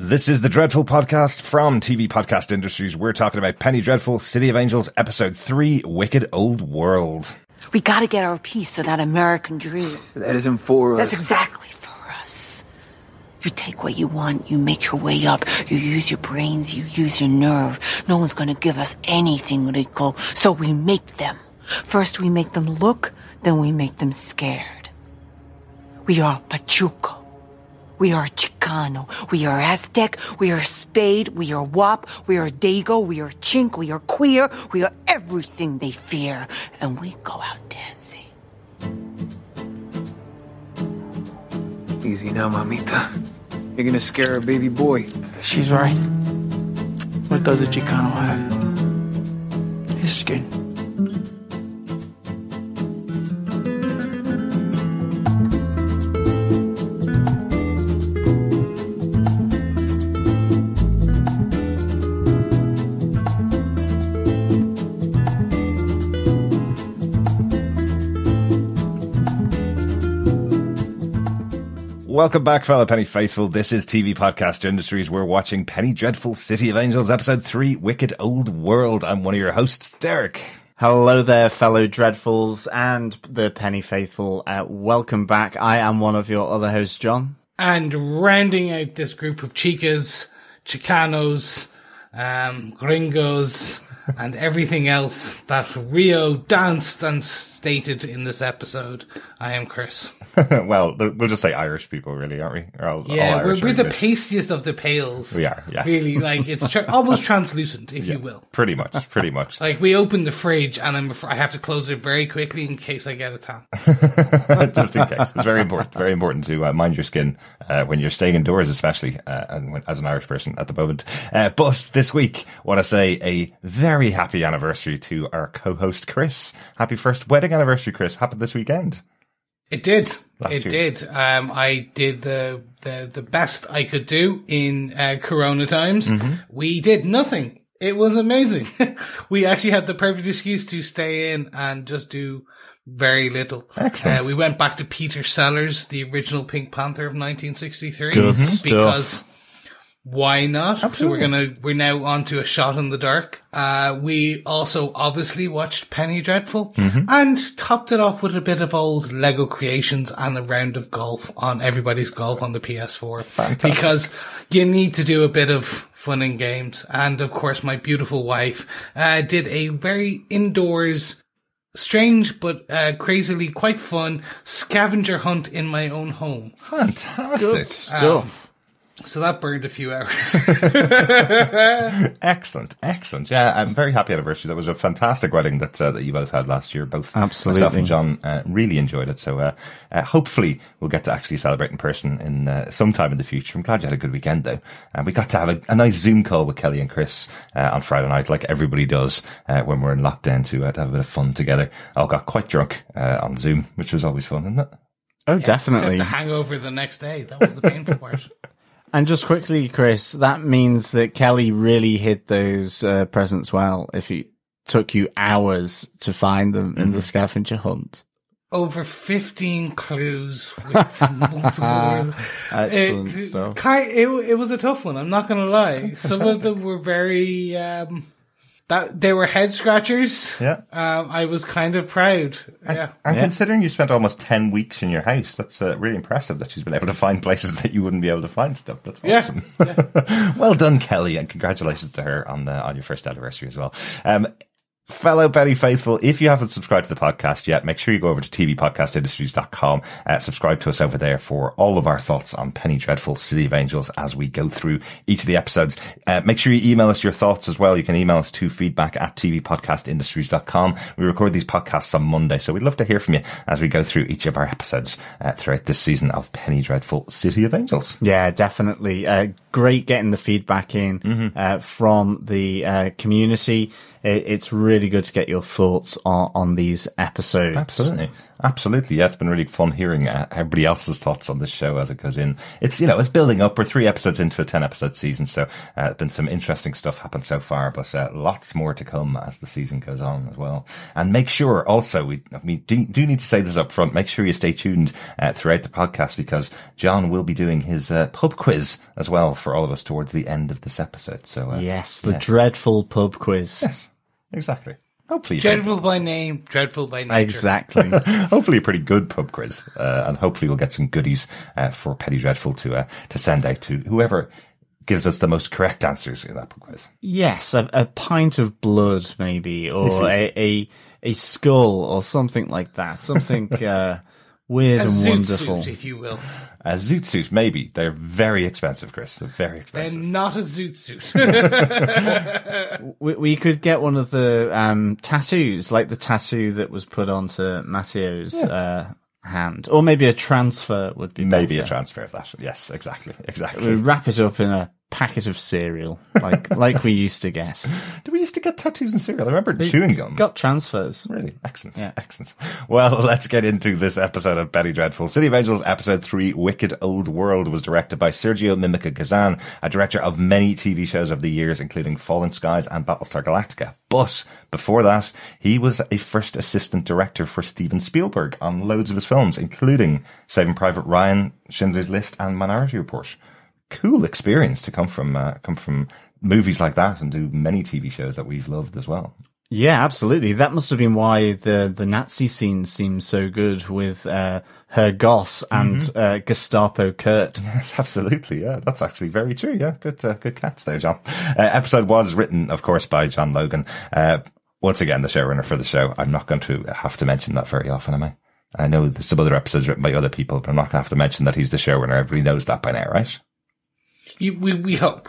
This is the Dreadful Podcast from TV Podcast Industries. We're talking about Penny Dreadful, City of Angels, Episode 3, Wicked Old World. We gotta get our piece of that American dream. That isn't for us. That's exactly for us. You take what you want, you make your way up, you use your brains, you use your nerve. No one's gonna give us anything, Rico, so we make them. First we make them look, then we make them scared. We are Pachuco. We are Chicano, we are Aztec, we are Spade, we are Wop, we are Dago, we are Chink, we are queer, we are everything they fear, and we go out dancing. Easy now, mamita. You're gonna scare a baby boy. She's right. What does a Chicano have? His skin. Welcome back, fellow Penny Faithful. This is TV Podcast Industries. We're watching Penny Dreadful, City of Angels, Episode 3, Wicked Old World. I'm one of your hosts, Derek. Hello there, fellow Dreadfuls and the Penny Faithful. Welcome back. I am one of your other hosts, John. And rounding out this group of chicas, Chicanos, gringos, and everything else that Rio danced and stated in this episode, I am Chris. Well, we'll just say Irish people, really, aren't we? We're the pastiest of the pales. We are, yes. Really, like, it's almost translucent, if you will. Pretty much. Like, we open the fridge and I have to close it very quickly in case I get a tan. Just in case. It's very important to mind your skin when you're staying indoors, especially and as an Irish person at the moment. But this week, want to say a very happy anniversary to our co-host, Chris. Happy first wedding anniversary, Chris. Happened this weekend. It did. Last year. Did. I did the best I could do in Corona times. Mm-hmm. We did nothing. It was amazing. We actually had the perfect excuse to stay in and just do very little. Excellent. We went back to Peter Sellers, the original Pink Panther of 1963. Good stuff. Because why not? Absolutely. So we're now on to A Shot in the Dark. We also obviously watched Penny Dreadful and topped it off with a bit of old Lego creations and a round of golf on everybody's golf on the PS4. Fantastic. Because you need to do a bit of fun and games. And of course, my beautiful wife, did a very indoors, strange but crazily quite fun scavenger hunt in my own home. Fantastic. Good stuff. So that burned a few hours. Excellent. Yeah, I'm very happy anniversary. That was a fantastic wedding that you both had last year. Both Absolutely. Myself and John really enjoyed it. So hopefully we'll get to actually celebrate in person in sometime in the future. I'm glad you had a good weekend though. And we got to have a nice Zoom call with Kelly and Chris on Friday night, like everybody does when we're in lockdown to have a bit of fun together. All got quite drunk on Zoom, which was always fun, isn't it? Oh, definitely. Except the hangover the next day. That was the painful part. And just quickly, Chris, that means that Kelly really hid those presents well if it took you hours to find them in the scavenger hunt. Over 15 clues with multiple words. Excellent stuff. It was a tough one, I'm not going to lie. Some of them were very... they were head scratchers. Yeah. I was kind of proud. And considering you spent almost 10 weeks in your house, that's really impressive that she's been able to find places that you wouldn't be able to find stuff. That's awesome. Yeah. Well done, Kelly, and congratulations to her on your first anniversary as well. Fellow Penny Faithful, if you haven't subscribed to the podcast yet, make sure you go over to tvpodcastindustries.com, subscribe to us over there for all of our thoughts on Penny Dreadful, City of Angels as we go through each of the episodes. Make sure you email us your thoughts as well. You can email us to feedback@tvpodcastindustries.com. We record these podcasts on Monday, so we'd love to hear from you as we go through each of our episodes throughout this season of Penny Dreadful, City of Angels. Yeah, definitely. Great getting the feedback in from the community. It's really good to get your thoughts on these episodes. Absolutely. Absolutely. Yeah, it's been really fun hearing everybody else's thoughts on this show as it goes in. It's, it's building up. We're 3 episodes into a 10-episode season, so there's been some interesting stuff happen so far, but lots more to come as the season goes on as well. And make sure also, we do need to say this up front, make sure you stay tuned throughout the podcast, because John will be doing his pub quiz as well for all of us towards the end of this episode. So yes, the dreadful pub quiz. Yes, exactly. Hopefully, dreadful by name, dreadful by nature. Exactly. Hopefully, a pretty good pub quiz, and hopefully, we'll get some goodies for Petty Dreadful to send out to whoever gives us the most correct answers in that pub quiz. Yes, a pint of blood, maybe, or a skull, or something like that. Something weird and wonderful, suit, if you will. A zoot suit, maybe. They're very expensive, Chris. They're very expensive. They're not a zoot suit. we could get one of the tattoos, like the tattoo that was put onto Mateo's hand. Or maybe a transfer would be maybe better. A transfer of that. Yes, exactly. We wrap it up in a packet of cereal, like we used to get. Did we used to get tattoos and cereal? I remember chewing gum. Got transfers. Really? Excellent. Yeah. Excellent. Well, let's get into this episode of Petty Dreadful. City of Angels, episode 3, Wicked Old World, was directed by Sergio Mimica-Gezzan, a director of many TV shows over the years, including Fallen Skies and Battlestar Galactica. But before that, he was a first assistant director for Steven Spielberg on loads of his films, including Saving Private Ryan, Schindler's List, and Minority Report. Cool experience to come from movies like that and do many TV shows that we've loved as well. Yeah, absolutely. That must have been why the Nazi scene seemed so good with Herr Goss and Gestapo Kurt. Yes, absolutely. Yeah, that's actually very true. Yeah, good catch there, John. Episode was written, of course, by John Logan. Once again, the showrunner for the show. I'm not going to have to mention that very often, am I? I know there's some other episodes written by other people, but I'm not going to have to mention that he's the showrunner. Everybody knows that by now, right? We hope.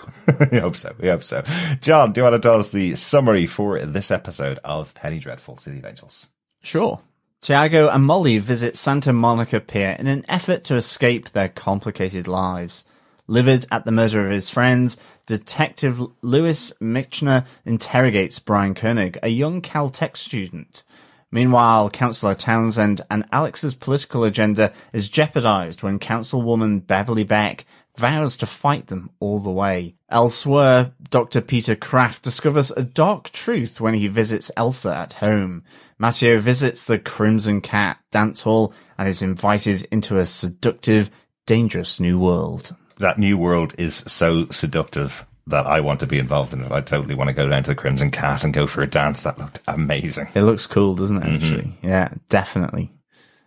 We hope so. John, do you want to tell us the summary for this episode of Penny Dreadful, City of Angels? Sure. Tiago and Molly visit Santa Monica Pier in an effort to escape their complicated lives. Livid at the murder of his friends, Detective Louis Michner interrogates Brian Koenig, a young Caltech student. Meanwhile, Councillor Townsend and Alex's political agenda is jeopardized when Councilwoman Beverly Beck vows to fight them all the way. Elsewhere, Dr. Peter Kraft discovers a dark truth when he visits Elsa at home. Mateo visits the Crimson Cat dance hall and is invited into a seductive, dangerous new world. That new world is so seductive that I want to be involved in it. I totally want to go down to the Crimson Cat and go for a dance. That looked amazing. It looks cool, doesn't it, actually? Yeah, definitely.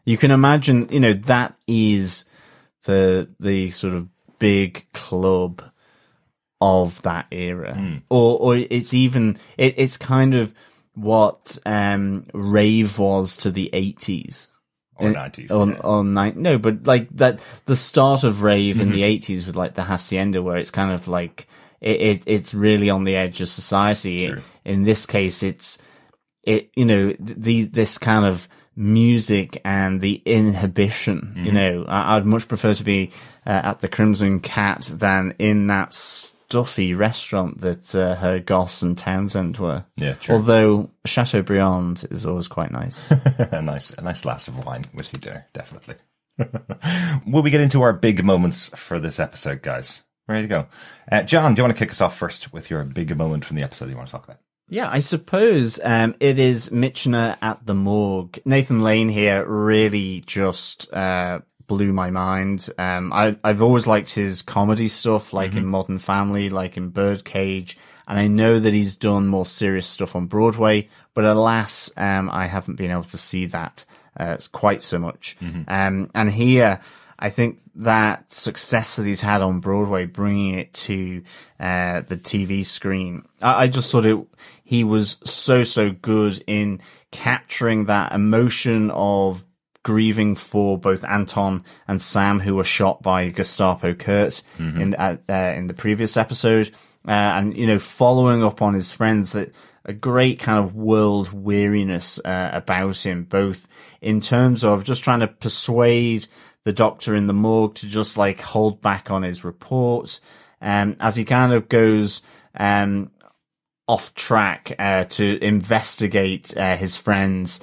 You can imagine, that is the sort of big club of that era. Or it's even, it's kind of what rave was to the 80s. Or 90s. No, but like that, the start of rave in the 80s with like the Hacienda, where it's kind of like, it's really on the edge of society. Sure. In this case, this kind of music and the inhibition, I'd much prefer to be at the Crimson Cat than in that stuffy restaurant that her Goss and Townsend were. Yeah, true. Although Chateaubriand is always quite nice. a nice glass of wine with your dinner, definitely. Will we get into our big moments for this episode, guys? Ready to go? John, do you want to kick us off first with your big moment from the episode you want to talk about? Yeah, I suppose it is Michner at the morgue. Nathan Lane here really just blew my mind. I've always liked his comedy stuff, like in Modern Family, like in Birdcage, and I know that he's done more serious stuff on Broadway, but alas, I haven't been able to see that quite so much. And here, I think that success that he's had on Broadway, bringing it to the TV screen, I just thought he was so good in capturing that emotion of grieving for both Anton and Sam, who were shot by Gestapo Kurt in the previous episode, and following up on his friends, that a great kind of world weariness about him, both in terms of just trying to persuade the doctor in the morgue to just like hold back on his report, as he kind of goes off track to investigate his friends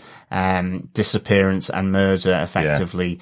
disappearance and murder effectively,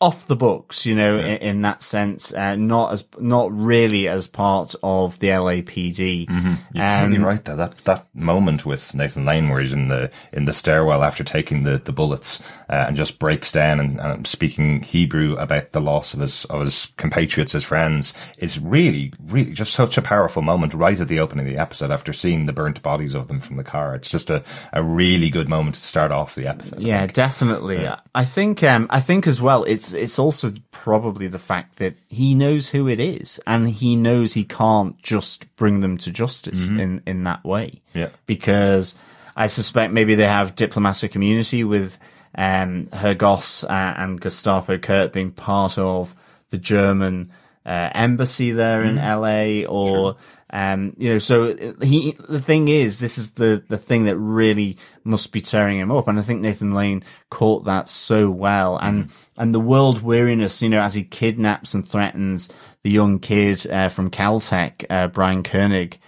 off the books, you know, in that sense, not really as part of the LAPD. You're totally right though. That moment with Nathan Lane where he's in the stairwell after taking the bullets, and just breaks down and speaking Hebrew about the loss of his compatriots, his friends, is really, really just such a powerful moment right at the opening of the episode after seeing the burnt bodies of them from the car. It's just a really good moment to start off the episode. Yeah, definitely. Yeah. I think as well, it's also probably the fact that he knows who it is and he knows he can't just bring them to justice in that way. Yeah. Because I suspect maybe they have diplomatic immunity with Hergos and Gestapo Kurt being part of the German embassy there in LA, or you know, so the thing is, this is the thing that really must be tearing him up, and I think Nathan Lane caught that so well, and the world weariness, you know, as he kidnaps and threatens the young kid from Caltech, Brian Koenig,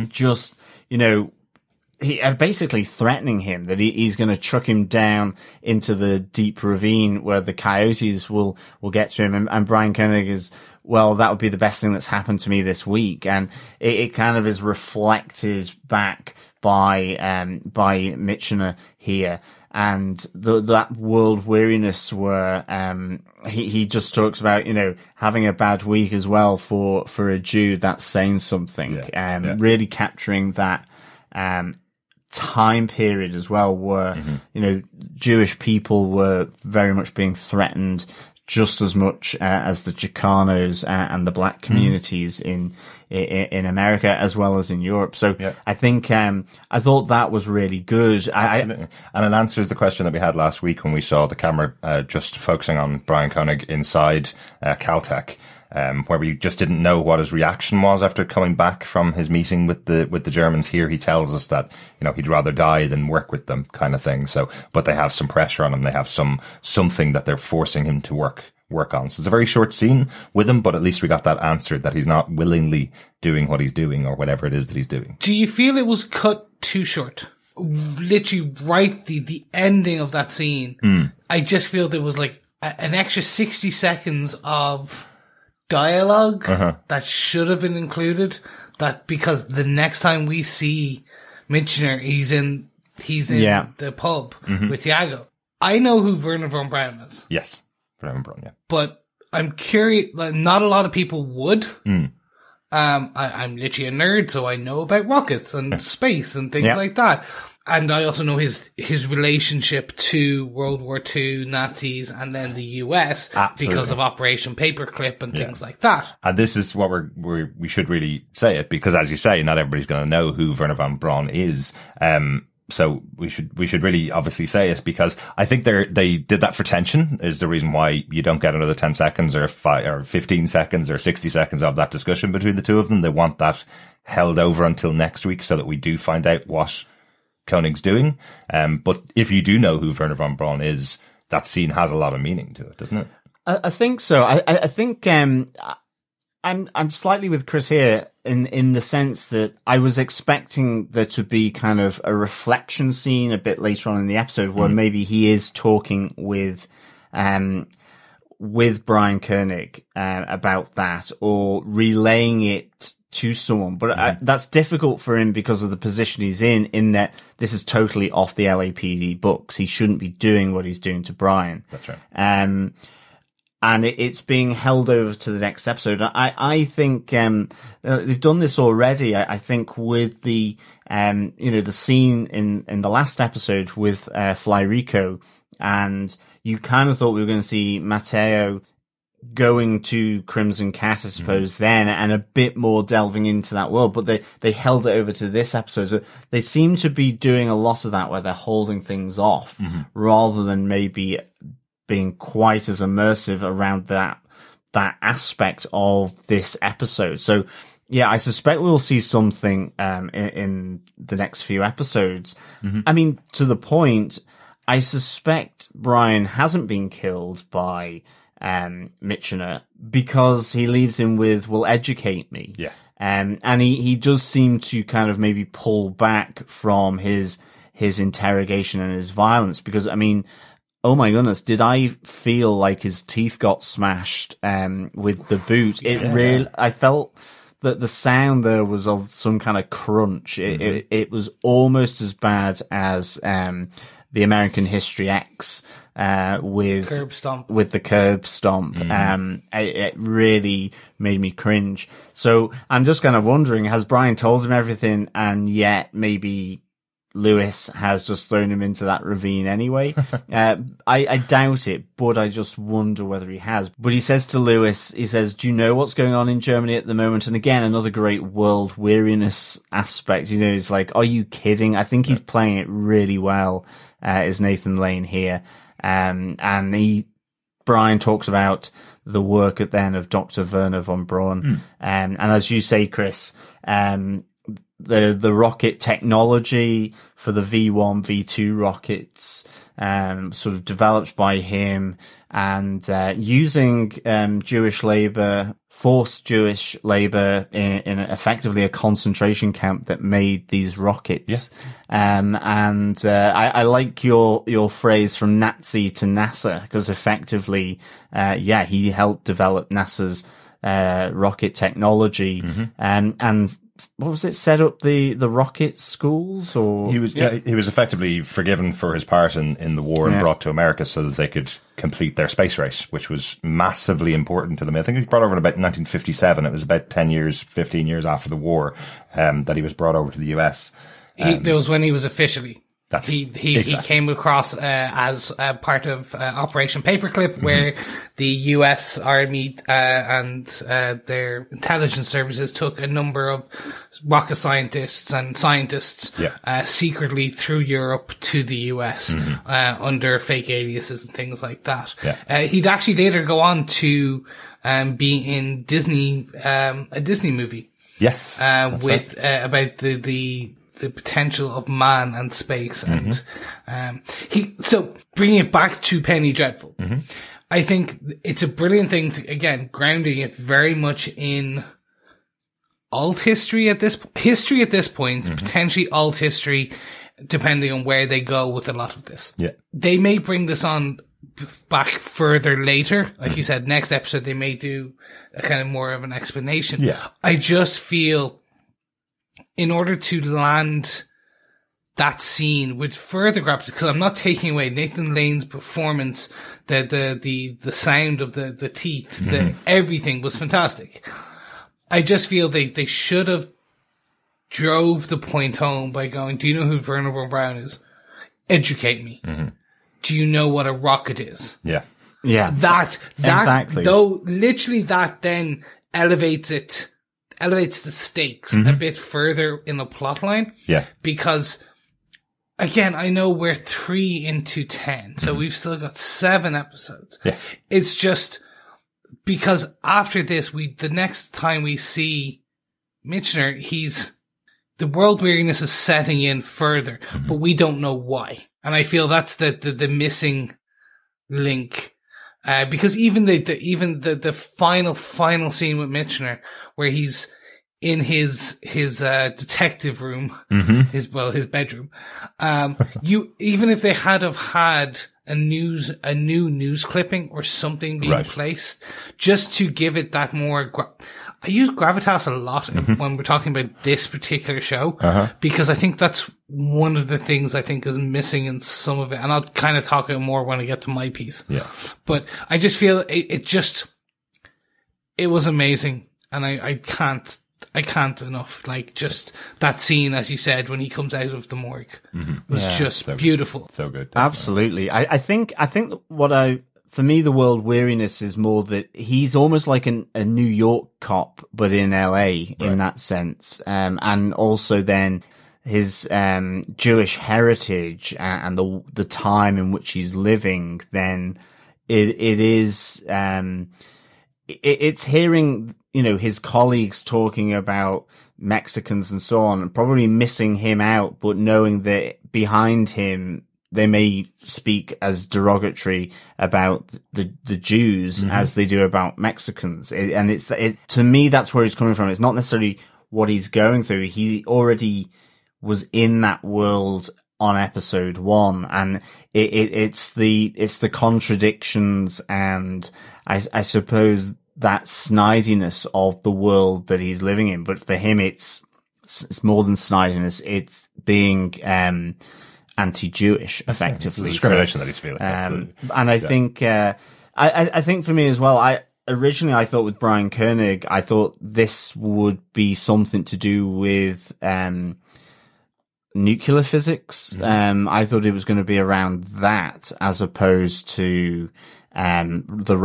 just, you know, he basically threatening him that he's going to chuck him down into the deep ravine where the coyotes will get to him. And Brian Koenig is, well, that would be the best thing that's happened to me this week. And it kind of is reflected back by Michner here. And that world weariness where, he just talks about, you know, having a bad week as well for a Jew, that's saying something. Really capturing that, time period as well where, you know, Jewish people were very much being threatened just as much as the Chicanos and the black communities in America as well as in Europe. So I think I thought that was really good. And it answers the question that we had last week when we saw the camera just focusing on Brian Koenig inside Caltech. Where we just didn't know what his reaction was after coming back from his meeting with the Germans. Here he tells us that, you know, he'd rather die than work with them, kind of thing. So, but they have some pressure on him. They have something that they're forcing him to work on. So it's a very short scene with him, but at least we got that answered that he's not willingly doing what he's doing or whatever it is that he's doing. Do you feel it was cut too short? Literally right the ending of that scene. I just feel there was like an extra 60 seconds of dialogue that should have been included, that because the next time we see Michner, he's in the pub with Tiago. I know who Werner von Braun is. Yes, Werner von Braun, yeah. But I'm curious, like, not a lot of people would. I'm literally a nerd, so I know about rockets and space and things like that. And I also know his relationship to World War II, Nazis, and then the US because of Operation Paperclip and things like that. And this is what we should really say it, because as you say, not everybody's going to know who Werner von Braun is. So we should really obviously say it, because I think they did that for tension is the reason why you don't get another 10 seconds or 15 seconds or 60 seconds of that discussion between the two of them. They want that held over until next week so that we do find out what Koenig's doing. But if you do know who Werner von Braun is, that scene has a lot of meaning to it, doesn't it? I think so. I think I'm slightly with Chris here in the sense that I was expecting there to be kind of a reflection scene a bit later on in the episode where maybe he is talking with Brian Koenig about that, or relaying it to someone, but that's difficult for him because of the position he's in that this is totally off the LAPD books. He shouldn't be doing what he's doing to Brian. That's right. And it's being held over to the next episode. I think they've done this already. I think with the the scene in the last episode with Fly Rico, and you kind of thought we were going to see Mateo going to Crimson Cat, I suppose, then, and a bit more delving into that world, but they held it over to this episode. So they seem to be doing a lot of that where they're holding things off rather than maybe being quite as immersive around that aspect of this episode. So yeah, I suspect we'll see something in the next few episodes. I mean, to the point, I suspect Brian hasn't been killed by Michner because he leaves him with, "Will educate me." Yeah. And he does seem to kind of maybe pull back from his his interrogation and his violence. Because, I mean, oh my goodness, did I feel like his teeth got smashed with the boot? It really, I felt that the sound there was of some kind of crunch. It was almost as bad as the American History X with the curb stomp. It really made me cringe. So I'm just kind of wondering, has Brian told him everything, and yet maybe Lewis has just thrown him into that ravine anyway? I doubt it, but I just wonder whether he has. But he says to Lewis, he says, do you know what's going on in Germany at the moment? And again, another great world weariness aspect. You know, it's like, are you kidding? I think he's playing it really well, is Nathan Lane here. And Brian talks about the work of Dr. Werner von Braun. And as you say, Chris, the rocket technology for the V1, V2 rockets, sort of developed by him, and using Jewish labor, forced Jewish labor in effectively a concentration camp that made these rockets. I like your phrase from Nazi to NASA, because effectively, he helped develop NASA's rocket technology, and what was it? Set up the rocket schools, or he was effectively forgiven for his part in the war and brought to America so that they could complete their space race, which was massively important to them. I think he was brought over in about 1957. It was about 15 years after the war that he was brought over to the US. That was when he was officially. He exactly. came across as part of Operation Paperclip, where the U.S. Army and their intelligence services took a number of rocket scientists and scientists secretly through Europe to the U.S. Under fake aliases and things like that. He'd actually later go on to be in Disney, a Disney movie. Yes, with about the potential of man and space. And so bringing it back to Penny Dreadful, I think it's a brilliant thing to, again, grounding it very much in alt history at this point, potentially alt history, depending on where they go with a lot of this. They may bring this on back further later. Like you said, next episode, they may do a kind of more of an explanation. I just feel, in order to land that scene with further gravitas, because I'm not taking away Nathan Lane's performance, the sound of the teeth, everything was fantastic. I just feel they should have drove the point home by going, do you know who Werner von Braun is? Educate me. Do you know what a rocket is? That exactly. Though literally that then elevates the stakes a bit further in the plot line. Because, again, I know we're 3 into 10, so we've still got 7 episodes. It's just because after this, the next time we see Michner, the world weariness is setting in further, but we don't know why. And I feel that's the missing link. Because even the final scene with Michner, where he's in his detective room, his bedroom, even if they had a new news clipping or something being placed, just to give it that more, I use gravitas a lot when we're talking about this particular show, because I think that's one of the things I think is missing in some of it. And I'll kind of talk about more when I get to my piece. But I just feel it was amazing. And I can't enough. Like, just that scene, as you said, when he comes out of the morgue was just so beautiful. So good. Definitely. Absolutely. I think for me, the world weariness is more that he's almost like a New York cop, but in LA in that sense. And also then his, Jewish heritage and the time in which he's living, then it's hearing, his colleagues talking about Mexicans and so on, and probably missing him out, but knowing that behind him, they may speak as derogatory about the Jews as they do about Mexicans. To me, that's where he's coming from. It's not necessarily what he's going through. He already was in that world on episode 1, and it's the contradictions and I suppose that snidiness of the world that he's living in. But for him, it's more than snidiness. It's being anti-Jewish, effectively. It's the discrimination that he's feeling. And I think, I think for me as well, originally I thought with Brian Koenig, I thought this would be something to do with nuclear physics. I thought it was going to be around that as opposed to the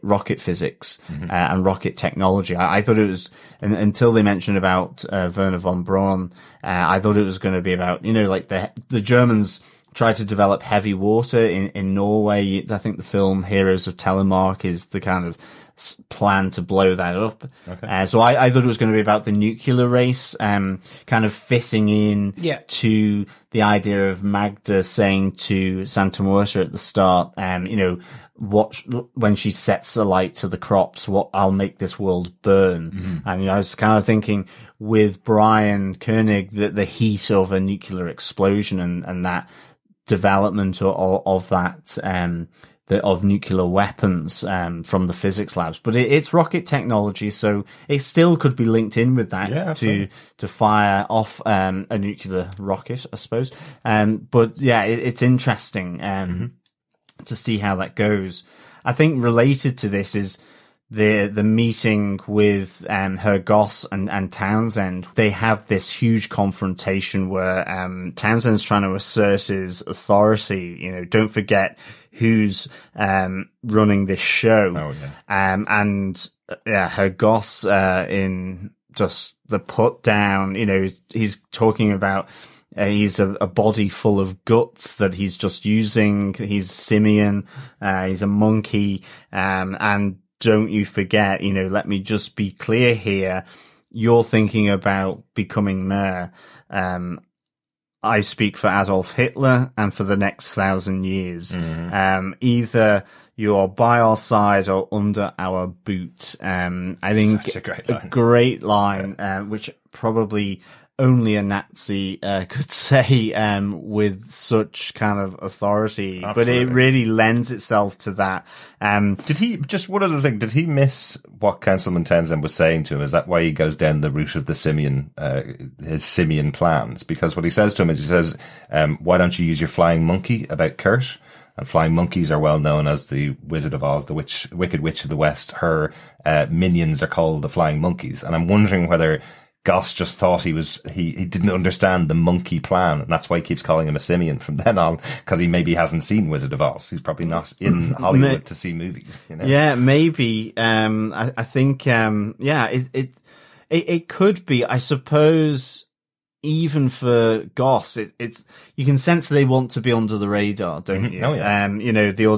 rocket physics and rocket technology. I thought it was, until they mentioned about Werner von Braun, I thought it was going to be about, like the Germans tried to develop heavy water in Norway. I think the film Heroes of Telemark is the kind of plan to blow that up. Okay. So I thought it was going to be about the nuclear race, kind of fitting in to the idea of Magda saying to Santa Muerta at the start, when she sets alight to the crops, I'll make this world burn. And I was kind of thinking with Brian Koenig that the heat of a nuclear explosion and that development of that, of nuclear weapons from the physics labs, but it's rocket technology, so it still could be linked in with that to fire off a nuclear rocket, I suppose. But yeah, it's interesting to see how that goes. I think related to this is the meeting with Herr Goss and Townsend. They have this huge confrontation where Townsend's trying to assert his authority. Don't forget who's running this show. And Herr Goss in just the put down, he's talking about he's a body full of guts that he's just using. He's simian, he's a monkey, and don't you forget, let me just be clear here. You're thinking about becoming mayor. I speak for Adolf Hitler and for the next 1,000 years. Either you are by our side or under our boot. I think a great line, which probably only a Nazi could say with such kind of authority. Absolutely. But it really lends itself to that. Just one other thing, did he miss what Councilman Townsend was saying to him? Is that why he goes down the route of the simian, his simian plans? Because what he says to him is, he says, why don't you use your flying monkey about Kurt? And flying monkeys are well known as the Wizard of Oz, the Wicked Witch of the West. Her minions are called the flying monkeys. And I'm wondering whether Goss just thought he didn't understand the monkey plan, and that's why he keeps calling him a simian from then on, because he maybe hasn't seen Wizard of Oz. He's probably not in Hollywood to see movies. Yeah, maybe. I think, it could be. I suppose even for Goss, it's you can sense they want to be under the radar, don't you? Oh, yeah.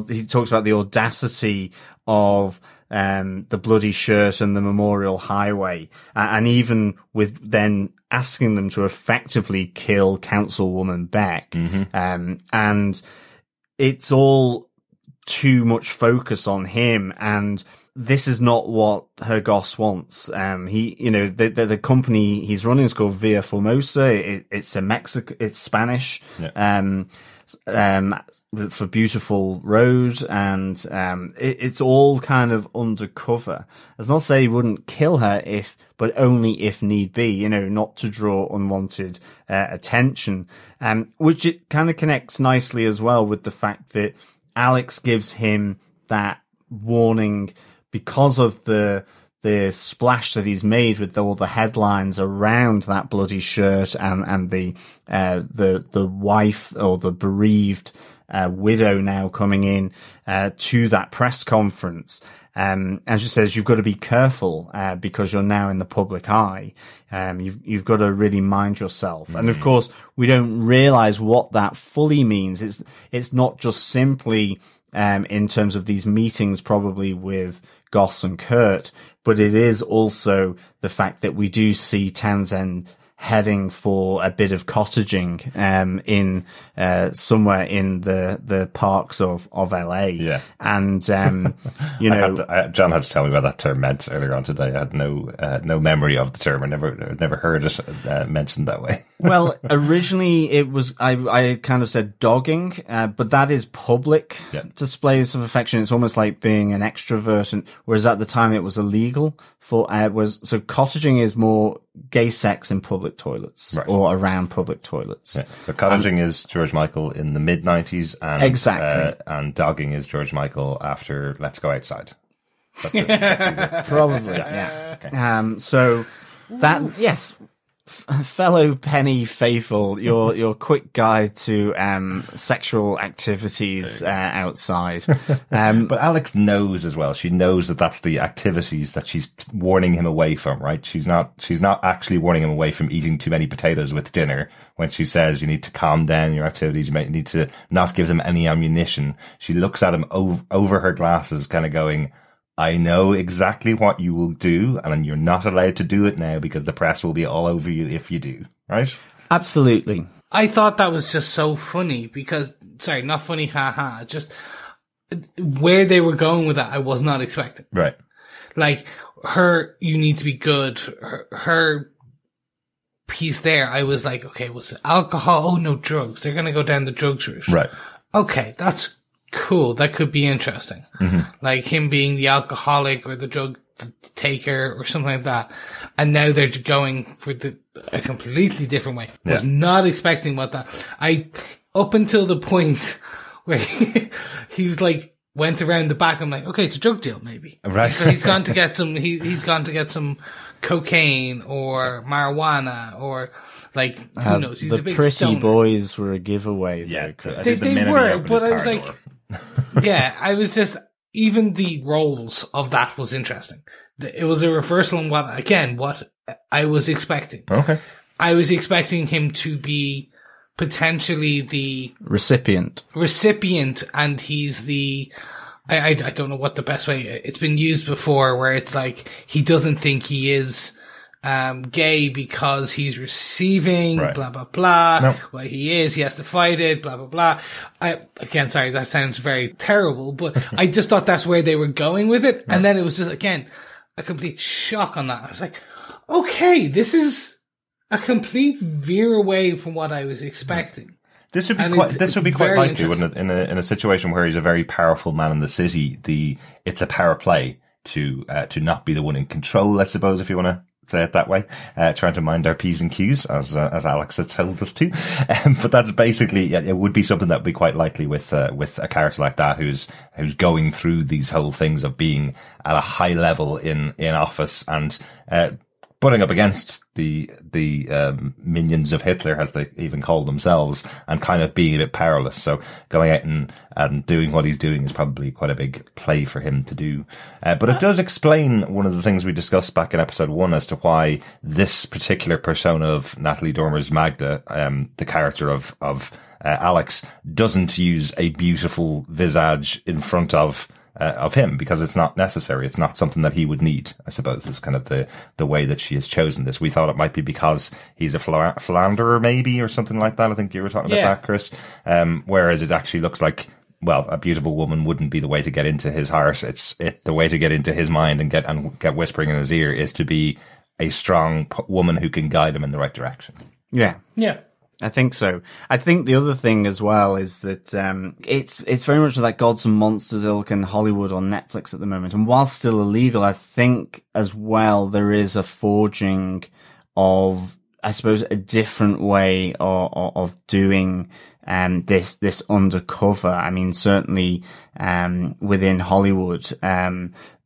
He talks about the audacity of the bloody shirt and the Memorial Highway, and even with then asking them to effectively kill Councilwoman Beck. And it's all too much focus on him, and this is not what Herr Goss wants. The company he's running is called Via Formosa. It's Spanish. For beautiful road, and it's all kind of undercover. That's not to say he wouldn't kill her but only if need be, not to draw unwanted attention. Which it kind of connects nicely as well with the fact that Alex gives him that warning because of the splash that he's made with all the headlines around that bloody shirt and the wife or the bereaved widow now coming in to that press conference. And she says, you've got to be careful because you're now in the public eye. You've got to really mind yourself. And of course, we don't realize what that fully means. It's not just simply in terms of these meetings probably with Goss and Kurt, but it is also the fact that we do see Townsend heading for a bit of cottaging in somewhere in the parks of LA. Yeah. And you know, John had to tell me what that term meant earlier on today. I had no memory of the term. I never heard it mentioned that way. Well, originally it was I kind of said dogging, but that is public displays of affection. It's almost like being an extrovert, and whereas at the time it was illegal for so cottaging is more gay sex in public toilets or around public toilets. Yeah. So cottaging is George Michael in the mid-90s, and exactly, and dogging is George Michael after Let's Go Outside. Probably, yeah. Okay. So that yes. Fellow Penny faithful, your quick guide to sexual activities outside. But Alex knows as well. She knows that that's the activities that she's warning him away from, right? She's not actually warning him away from eating too many potatoes with dinner when she says you need to calm down your activities. You might need to not give them any ammunition. She looks at him over her glasses, kind of going, I know exactly what you will do, and you're not allowed to do it now because the press will be all over you if you do, right? Absolutely. I thought that was just so funny because, sorry, not funny, haha, just where they were going with that, I was not expecting. Right. Like, you need to be good, her piece there, I was like, okay, was it alcohol? Oh, no, drugs. They're going to go down the drugs route. Right. Okay, that's cool. That could be interesting. Mm-hmm. Like him being the alcoholic or the drug taker or something like that. And now they're going for a completely different way. Yeah. Was not expecting what that. Up until the point where he was like, went around the back. I'm like, okay, it's a drug deal, maybe. Right. So he's gone to get some, he's gone to get some cocaine or marijuana or like, who knows? He's a big pretty stoner. boys were a giveaway. Yeah, though, they were, but I was like, yeah, I was just, even the roles of that was interesting. It was a reversal on what I was expecting. Okay. I was expecting him to be potentially the recipient, and he's the, I don't know what the best way, it's been used before where it's like, he doesn't think he is gay because he's receiving, blah, blah, blah. No. Well, he is, he has to fight it, blah, blah, blah. Sorry, that sounds very terrible, but I just thought that's where they were going with it. And then it was just, again, a complete shock on that. I was like, okay, this is a complete veer away from what I was expecting. This would be quite likely, wouldn't it? In a situation where he's a very powerful man in the city, it's a power play to not be the one in control, I suppose, if you want to say it that way, trying to mind our P's and Q's as Alex has told us to. But that's basically, it would be something that would be quite likely with a character like that who's going through these whole things of being at a high level in office and, butting up against the minions of Hitler, as they even call themselves, and kind of being a bit powerless. So going out and doing what he's doing is probably quite a big play for him to do. But it does explain one of the things we discussed back in episode 1 as to why this particular persona of Natalie Dormer's Magda, the character of Alex, doesn't use a beautiful visage in front of him, because it's not necessary. It's not something that he would need, I suppose, is kind of the way that she has chosen this. We thought it might be because he's a philanderer maybe, or something like that. I think you were talking about that, Chris. Whereas it actually looks like, well, a beautiful woman wouldn't be the way to get into his heart. The way to get into his mind and get whispering in his ear is to be a strong woman who can guide him in the right direction. Yeah. Yeah. I think so. I think the other thing as well is that it's very much like Gods and Monsters ilk in Hollywood on Netflix at the moment. And while still illegal, I think as well there is a forging of, I suppose, a different way of doing this undercover. I mean, certainly within Hollywood,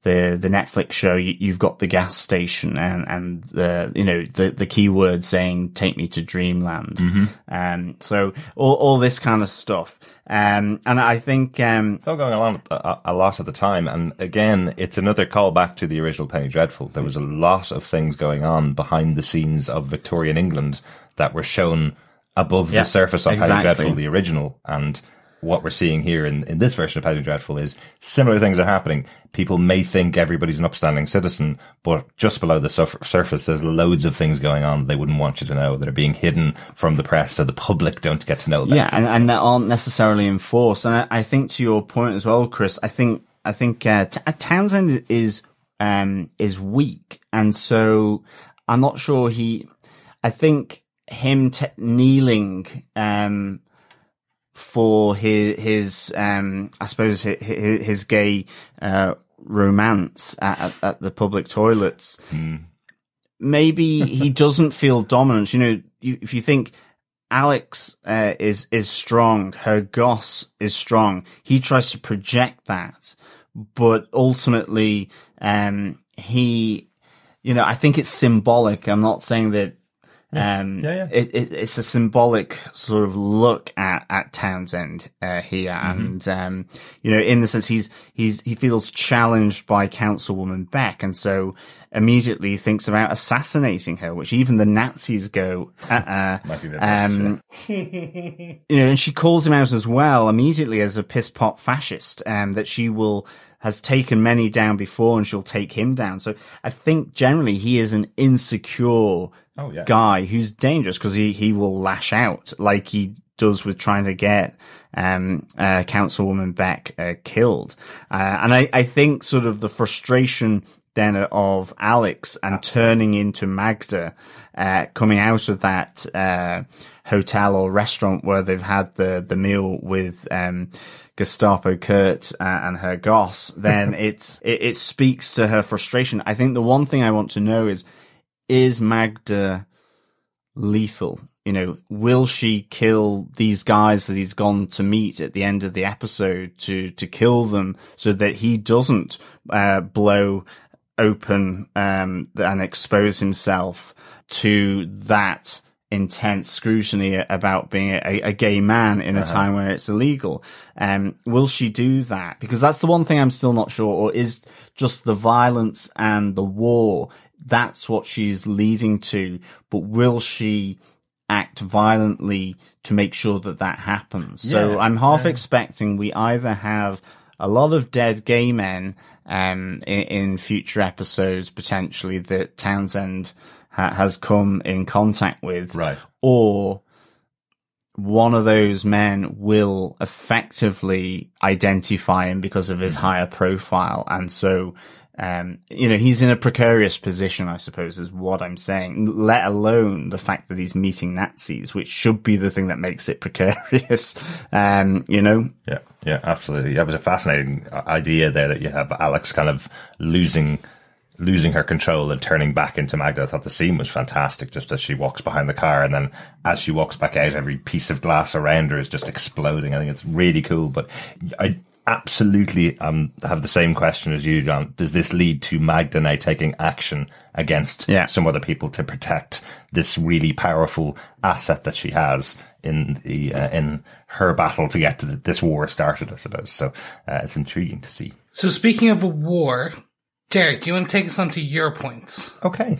the Netflix show, you've got the gas station and the keyword saying "Take me to Dreamland." Mm-hmm. So all this kind of stuff. And I think it's all going on a lot at the time. And again, it's another callback to the original Penny Dreadful. There was a lot of things going on behind the scenes of Victorian England that were shown above the surface of Penny Dreadful, the original. And what we're seeing here in this version of Petty Dreadful is similar things are happening. People may think everybody's an upstanding citizen, but just below the surface, there's loads of things going on they wouldn't want you to know that are being hidden from the press so the public don't get to know about. Yeah, and that aren't necessarily enforced. And I think to your point as well, Chris, I think Townsend is weak, and so I'm not sure I think him kneeling for his I suppose his gay romance at the public toilets. Maybe he doesn't feel dominant. You know, if you think Alex is strong, her goss is strong, he tries to project that, but ultimately he, you know, I think it's symbolic. I'm not saying that. It's a symbolic sort of look at Townsend here, and you know, in the sense he feels challenged by Councilwoman Beck, and so immediately thinks about assassinating her, which even the Nazis go, you know, and she calls him out as well immediately as a piss pot fascist, that she has taken many down before and she'll take him down. So I think generally he is an insecure guy who's dangerous because he will lash out like he does with trying to get Councilwoman Beck killed. And I think sort of the frustration then of Alex and turning into Magda, coming out of that hotel or restaurant where they've had the meal with Gestapo Kurt and her goss, then it speaks to her frustration. I think the one thing I want to know is Magda lethal? You know, will she kill these guys that he's gone to meet at the end of the episode to kill them so that he doesn't blow open and expose himself to that intense scrutiny about being a gay man in a time where it's illegal? Will she do that? Because that's the one thing I'm still not sure, or is just the violence and the war, that's what she's leading to, but will she act violently to make sure that happens? So I'm half expecting we either have a lot of dead gay men in future episodes, potentially, that Townsend has come in contact with, right? Or one of those men will effectively identify him because of his higher profile, and so you know, he's in a precarious position, I suppose, is what I'm saying, let alone the fact that he's meeting Nazis, which should be the thing that makes it precarious, you know? Yeah, absolutely. That was a fascinating idea there, that you have Alex kind of losing her control and turning back into Magda. I thought the scene was fantastic, just as she walks behind the car, and then as she walks back out, every piece of glass around her is just exploding. I think it's really cool, but I absolutely have the same question as you, John. Does this lead to Magda now taking action against some other people to protect this really powerful asset that she has in her battle to get to this war started, I suppose? So it's intriguing to see. So speaking of a war, Derek, do you want to take us on to your points? Okay.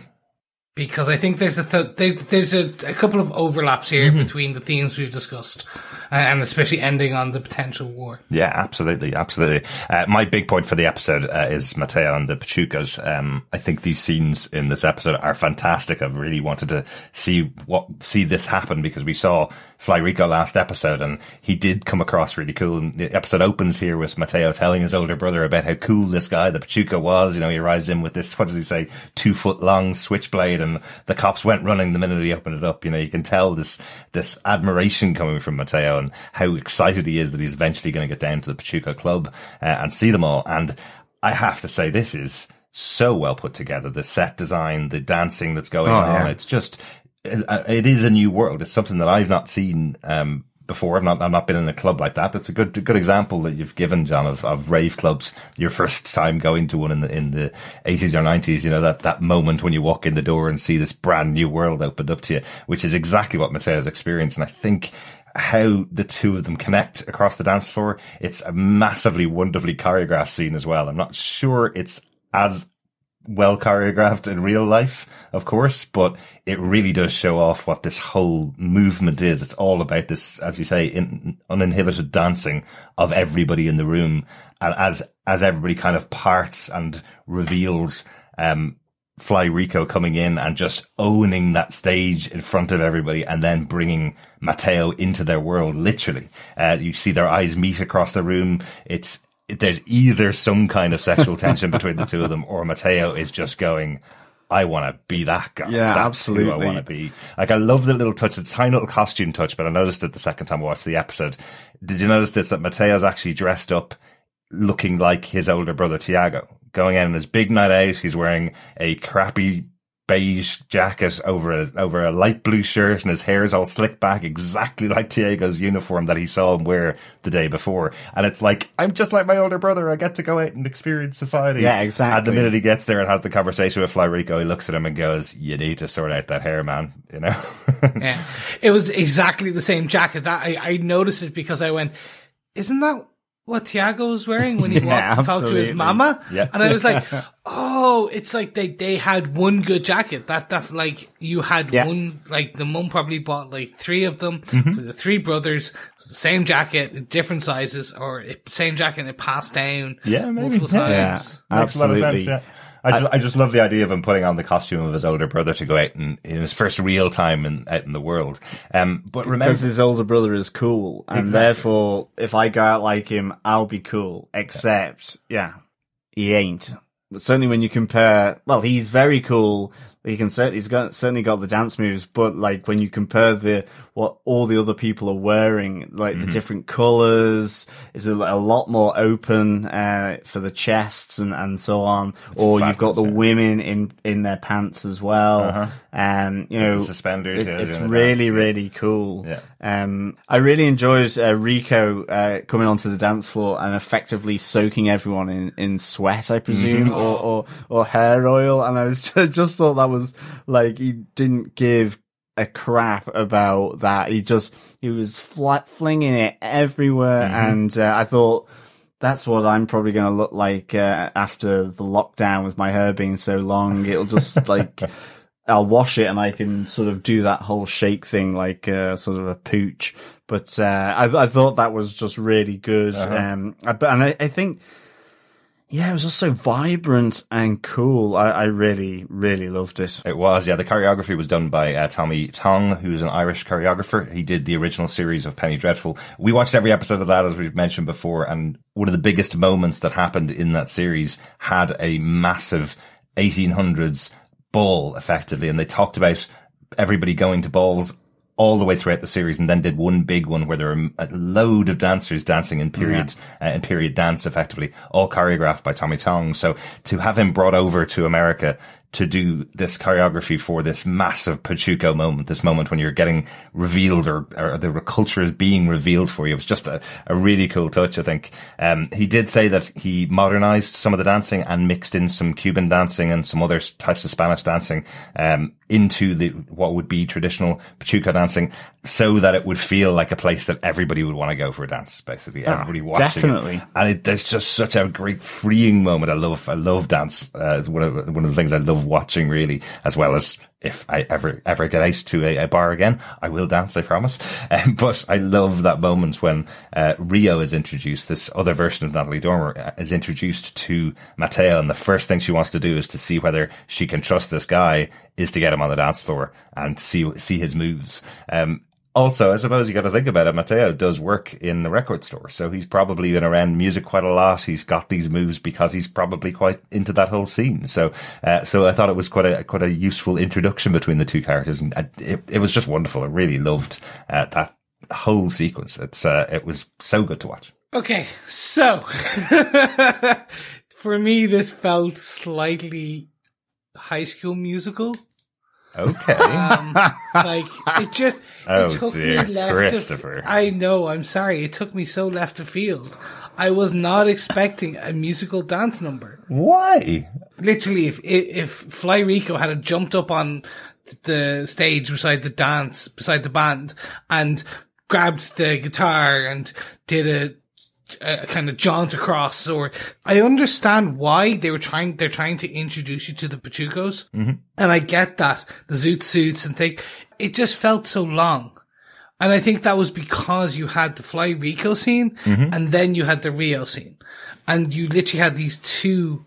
Because I think there's a couple of overlaps here between the themes we've discussed, and especially ending on the potential war. Yeah, absolutely. My big point for the episode is Mateo and the Pachucos. I think these scenes in this episode are fantastic. I've really wanted to see this happen, because we saw Fly Rico last episode, and he did come across really cool. And the episode opens here with Mateo telling his older brother about how cool this guy, the Pachuco, was. You know, he arrives in with this, what does he say, 2-foot long switchblade, and the cops went running the minute he opened it up. You know, you can tell this admiration coming from Mateo, and how excited he is that he's eventually going to get down to the Pachuco club and see them all. And I have to say, this is so well put together. The set design, the dancing that's going on. It's just, it is a new world. It's something that I've not seen before. I've not been in a club like that. That's a good example that you've given, John, of rave clubs. Your first time going to one in the 80s or 90s, you know, that moment when you walk in the door and see this brand new world opened up to you, which is exactly what Mateo's experienced. And I think how the two of them connect across the dance floor, it's a massively, wonderfully choreographed scene as well. I'm not sure it's as well choreographed in real life, of course, but it really does show off what this whole movement is. It's all about this, as you say, uninhibited dancing of everybody in the room. And as everybody kind of parts and reveals, Fly Rico coming in and just owning that stage in front of everybody and then bringing Mateo into their world, literally. You see their eyes meet across the room. There's either some kind of sexual tension between the two of them, or Mateo is just going, I want to be that guy. Yeah, That's absolutely. who I want to be. Like, I love the little touch, it's a tiny little costume touch, but I noticed it the second time I watched the episode. Did you notice this, that Mateo's actually dressed up looking like his older brother, Tiago? Going out on his big night out, he's wearing a crappy beige jacket over a light blue shirt, and his hair is all slicked back, exactly like Tiago's uniform that he saw him wear the day before. And it's like, I'm just like my older brother. I get to go out and experience society. Yeah, exactly. And the minute he gets there and has the conversation with Fly Rico, he looks at him and goes, you need to sort out that hair, man. You know? Yeah. It was exactly the same jacket. That I noticed it because I went, isn't that what Tiago was wearing when he walked to talk to his mama? Yeah. And I was like, oh, it's like they had one good jacket. That like, you had one, like, the mum probably bought like 3 of them for the 3 brothers. It was the same jacket, different sizes, or same jacket, and it passed down multiple times. Yeah, Makes a lot of absolutely. sense, yeah. I just love the idea of him putting on the costume of his older brother to go out in his first real time out in the world. But remember, because his older brother is cool, and therefore, if I go out like him, I'll be cool. Except, he ain't. But certainly when you compare, well, he's very cool. He's certainly got the dance moves, but like when you compare what all the other people are wearing, like the different colors, is a lot more open, for the chests and so on. Or you've got the women in their pants as well. the suspenders. It's really, really cool. Yeah. I really enjoyed, Rico, coming onto the dance floor and effectively soaking everyone in sweat, I presume, or hair oil. And I just thought that was like, he didn't give a crap about that. He was flinging it everywhere. And I thought, that's what I'm probably going to look like after the lockdown, with my hair being so long. It'll just like, I'll wash it and I can sort of do that whole shake thing, like sort of a pooch. But I thought that was just really good. I think, it was just so vibrant and cool. I really, really loved it. It was, the choreography was done by Tommy Tong, who's an Irish choreographer. He did the original series of Penny Dreadful. We watched every episode of that, as we've mentioned before, and one of the biggest moments that happened in that series had a massive 1800s ball, effectively, and they talked about everybody going to balls all the way throughout the series, and then did one big one where there were a load of dancers dancing in period dance, effectively, all choreographed by Tommy Tong. So to have him brought over to America to do this choreography for this massive Pachuco moment, this moment when you're getting revealed or the culture is being revealed for you, it was just a really cool touch, I think. He did say that he modernized some of the dancing and mixed in some Cuban dancing and some other types of Spanish dancing, into what would be traditional Pachuco dancing, so that it would feel like a place that everybody would want to go for a dance, basically. Everybody watching. Definitely. It. And there's just such a great freeing moment. I love dance. It's one of the things I love watching, really, as well as if I ever get out to a bar again, I will dance, I promise. But I love that moment when Rio is introduced, this other version of Natalie Dormer is introduced to Mateo, and the first thing she wants to do is to see whether she can trust this guy, is to get him on the dance floor and see his moves. Also, I suppose you got to think about it. Mateo does work in the record store, so he's probably been around music quite a lot. He's got these moves because he's probably quite into that whole scene. So I thought it was quite a useful introduction between the two characters, and it was just wonderful. I really loved that whole sequence. It was so good to watch. Okay, so for me, this felt slightly High School Musical. Okay. Like, it took me left Christopher. I know, I'm sorry. It took me so left of field. I was not expecting a musical dance number. Why? Literally, if Fly Rico had jumped up on the stage beside the band, and grabbed the guitar and did kind of jaunt across, or I understand why they're trying to introduce you to the Pachucos. Mm-hmm. And I get that, the zoot suits and thing. It just felt so long. And I think that was because you had the Fly Rico scene, and then you had the Rio scene. And you literally had these two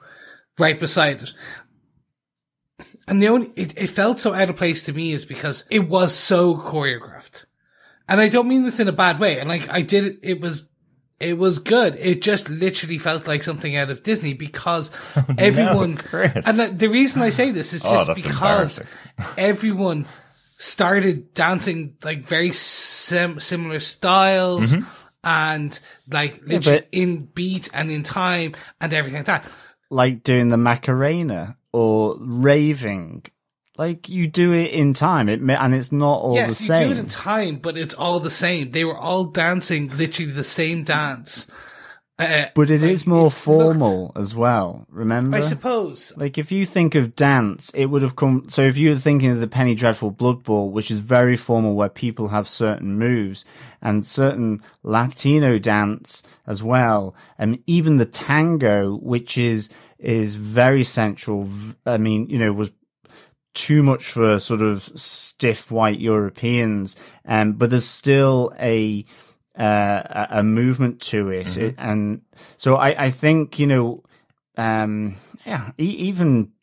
right beside it. And it felt so out of place to me is because it was so choreographed. And I don't mean this in a bad way. And like, I did it was good. It just literally felt like something out of Disney because everyone, and the reason I say this is just because everyone started dancing like very similar styles and like literally in beat and in time and everything like that. Like doing the Macarena or raving. Like, you do it in time, and it's not all the same. Yes, you do it in time, but it's all the same. They were all dancing literally the same dance. But it is more formal as well, remember? I suppose. Like, if you think of dance, it would have come... So if you were thinking of the Penny Dreadful Blood Bowl, which is very formal, where people have certain moves, and certain Latino dance as well, and even the tango, which is very central, I mean, was too much for sort of stiff white Europeans, but there's still a movement to it, and so I think even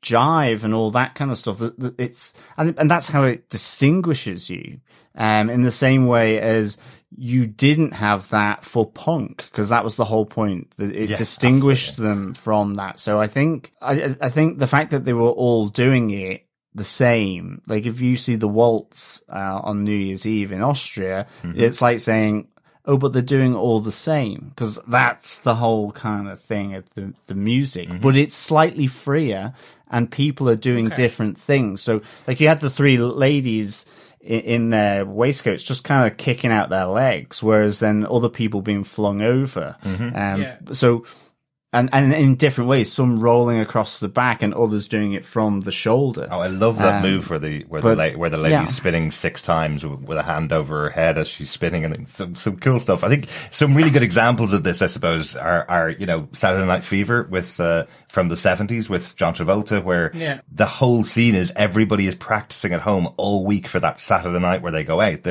jive and all that kind of stuff. It's and that's how it distinguishes you, in the same way as you didn't have that for punk, because that was the whole point, that it distinguished them from that. So I think the fact that they were all doing it the same, like if you see the waltz on New Year's Eve in Austria, it's like saying, oh, but they're doing all the same, because that's the whole kind of thing of the music. But it's slightly freer, and people are doing different things. So, like, you had the three ladies in their waistcoats just kind of kicking out their legs, whereas then other people being flung over. So... And in different ways, some rolling across the back and others doing it from the shoulder. Oh, I love that move where the lady's spinning 6 times with a hand over her head as she's spinning, and some cool stuff. I think some really good examples of this, I suppose, are Saturday Night Fever with from the 70s with John Travolta, where the whole scene is everybody is practicing at home all week for that Saturday night where they go out.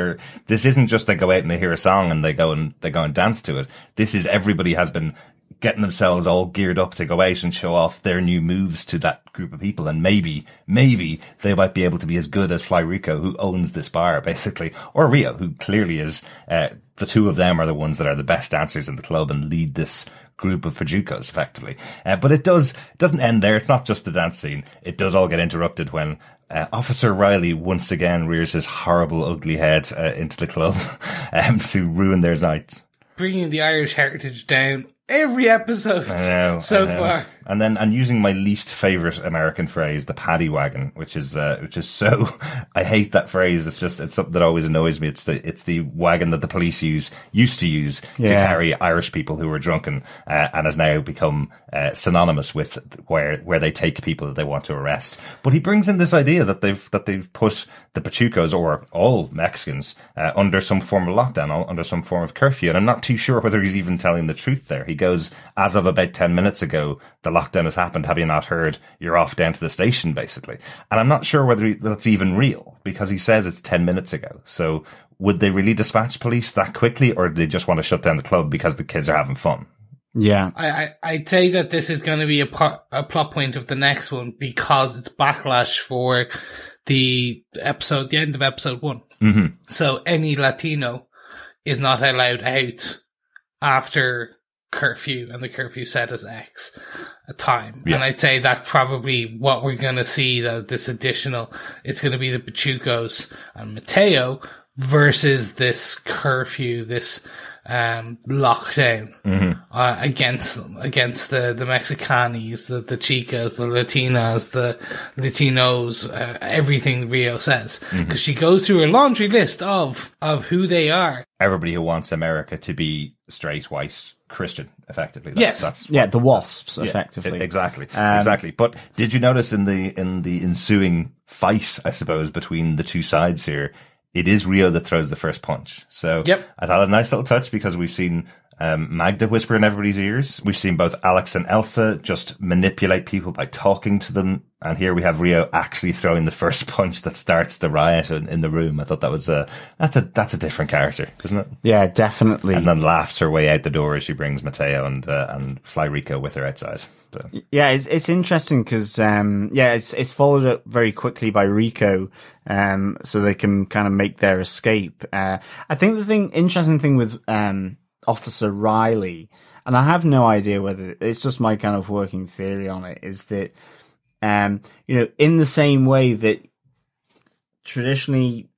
This isn't just they go out and they hear a song and they go and dance to it. This is everybody has been getting themselves all geared up to go out and show off their new moves to that group of people. And maybe they might be able to be as good as Fly Rico, who owns this bar, basically, or Rio, who clearly is, the two of them are the ones that are the best dancers in the club and lead this group of Pachucos, effectively. But it doesn't end there. It's not just the dance scene. It does all get interrupted when Officer Riley once again rears his horrible, ugly head into the club to ruin their night. Bringing the Irish heritage down every episode so far. And using my least favorite American phrase, the paddy wagon, which is so, I hate that phrase. It's something that always annoys me. It's the wagon that the police used to use to carry Irish people who were drunken, and has now become synonymous with where they take people that they want to arrest. But he brings in this idea that they've put the Pachucos, or all Mexicans, under some form of lockdown, under some form of curfew. And I'm not too sure whether he's even telling the truth there. He goes, as of about 10 minutes ago, the lockdown has happened. Have you not heard? You're off down to the station, basically. And I'm not sure whether that's even real, because he says it's 10 minutes ago. So would they really dispatch police that quickly, or do they just want to shut down the club because the kids are having fun? Yeah. I'd say that this is going to be a plot point of the next one, because it's backlash for the end of episode 1. So any Latino is not allowed out after curfew, and the curfew set as X a time. And I'd say that's probably what we're going to see, that this additional, it's going to be the Pachucos and Mateo versus this curfew, this lockdown against them, against the Mexicanis, the Chicas, the Latinas, the Latinos, everything Rio says, because she goes through a laundry list of who they are. Everybody who wants America to be straight, white, Christian, effectively. That's the WASPs, effectively. Exactly. But did you notice in the ensuing fight, I suppose, between the two sides here, it is Rio that throws the first punch. So I thought a nice little touch, because we've seen Magda whisper in everybody's ears. We've seen both Alex and Elsa just manipulate people by talking to them. And here we have Rio actually throwing the first punch that starts the riot in the room. I thought that was that's a different character, isn't it? Yeah, definitely. And then laughs her way out the door as she brings Mateo and Fly Rico with her outside. So. Yeah, it's interesting because it's followed up very quickly by Rico, so they can kind of make their escape. I think the interesting thing with Officer Riley, and I have no idea whether it's just my kind of working theory on it, is that in the same way that traditionally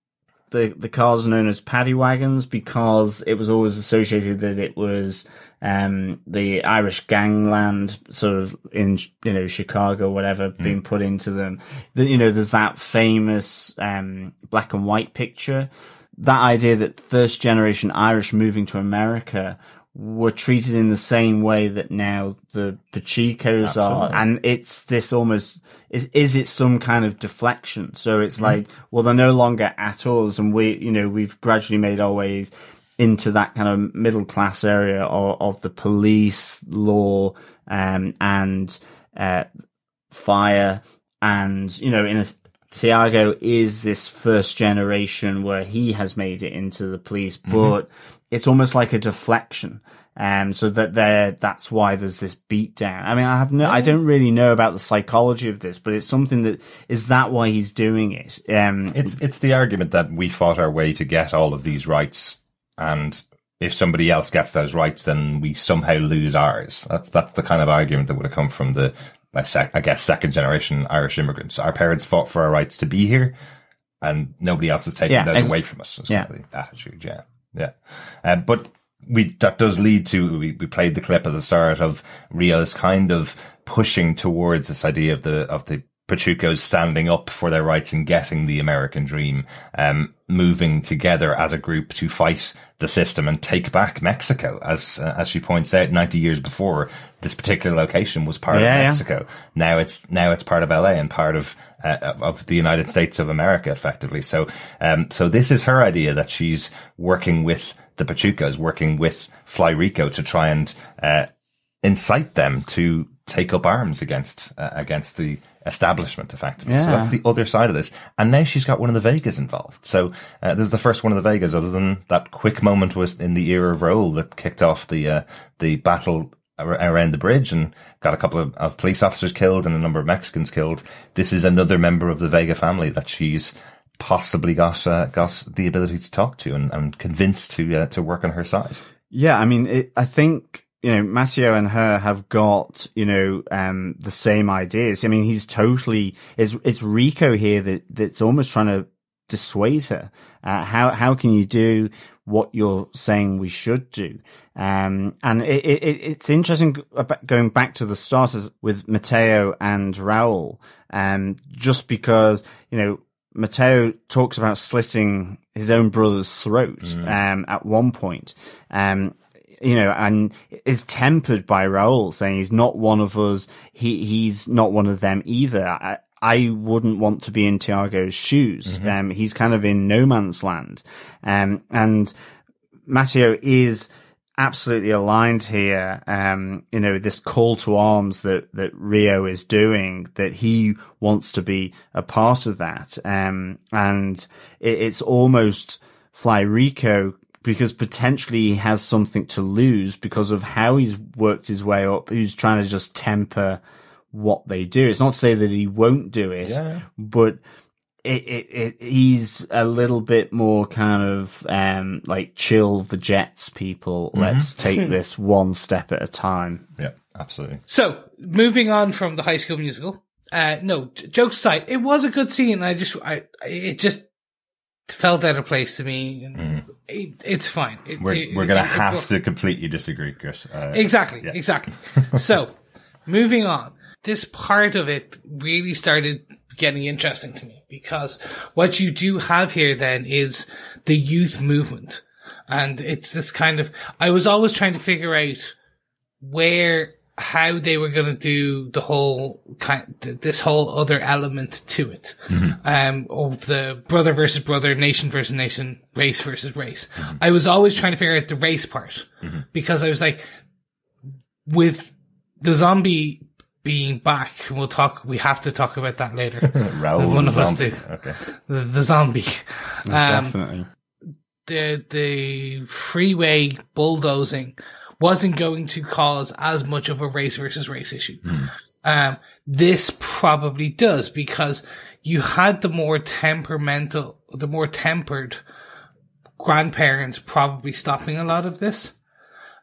the cars are known as paddy wagons because it was always associated that it was the Irish gangland sort of in Chicago, whatever, being put into them. There's that famous black and white picture. That idea that first generation Irish moving to America were treated in the same way that now the Pachucos are. And it's this almost, is it some kind of deflection? So it's like, well, they're no longer at us, and we've gradually made our way into that kind of middle class area of the police, law, and fire. And, Tiago is this first generation where he has made it into the police, but it's almost like a deflection. So that's why there's this beatdown. I mean, I don't really know about the psychology of this, but it's something is that why he's doing it? It's the argument that we fought our way to get all of these rights, and if somebody else gets those rights, then we somehow lose ours. That's the kind of argument that would have come from the, I guess, second generation Irish immigrants. Our parents fought for our rights to be here, and nobody else is taking those away from us. It's kind of the attitude, yeah. But that does lead to, we played the clip at the start of Rio's kind of pushing towards this idea of the Pachucos standing up for their rights and getting the American dream, moving together as a group to fight the system and take back Mexico. As she points out, 90 years before, this particular location was part of Mexico. Yeah. Now it's part of LA and part of the United States of America, effectively. So this is her idea, that she's working with the Pachucos, working with Fly Rico to try and incite them to take up arms against the establishment, effectively. Yeah. So that's the other side of this. And now she's got one of the Vegas involved. So this is the first one of the Vegas, other than that quick moment was in the era of Raul that kicked off the battle around the bridge and got a couple of police officers killed and a number of Mexicans killed. This is another member of the Vega family that she's possibly got the ability to talk to and convinced to work on her side. Yeah, I mean, I think, Mateo and her have got, the same ideas. I mean, it's Rico here that's almost trying to dissuade her. How can you do what you're saying we should do? And it's interesting going back to the starters with Mateo and Raul, just because, Mateo talks about slitting his own brother's throat, at one point. And is tempered by Raul saying he's not one of us. He's not one of them either. I wouldn't want to be in Tiago's shoes. He's kind of in no man's land. And Mateo is absolutely aligned here. This call to arms that Rio is doing, that he wants to be a part of that. And it's almost Fly Rico, because potentially he has something to lose because of how he's worked his way up, who's trying to just temper what they do. It's not to say that he won't do it, but he's a little bit more kind of like chill the jets, people. Let's take this one step at a time. Yeah, absolutely. So moving on from the High School Musical, no, jokes aside, it was a good scene. It just felt out of place to me. And it's fine. We're going to have to completely disagree, Chris. Exactly. So moving on, this part of it really started getting interesting to me, because what you do have here then is the youth movement. And it's this kind of, I was always trying to figure out where how they were going to do the whole this whole other element to it, of the brother versus brother, nation versus nation, race versus race. I was always trying to figure out the race part because I was like, with the zombie being back, we have to talk about that later. Raul, one of us do. Okay. The zombie. Definitely. The freeway bulldozing wasn't going to cause as much of a race versus race issue. This probably does, because you had the more tempered grandparents probably stopping a lot of this.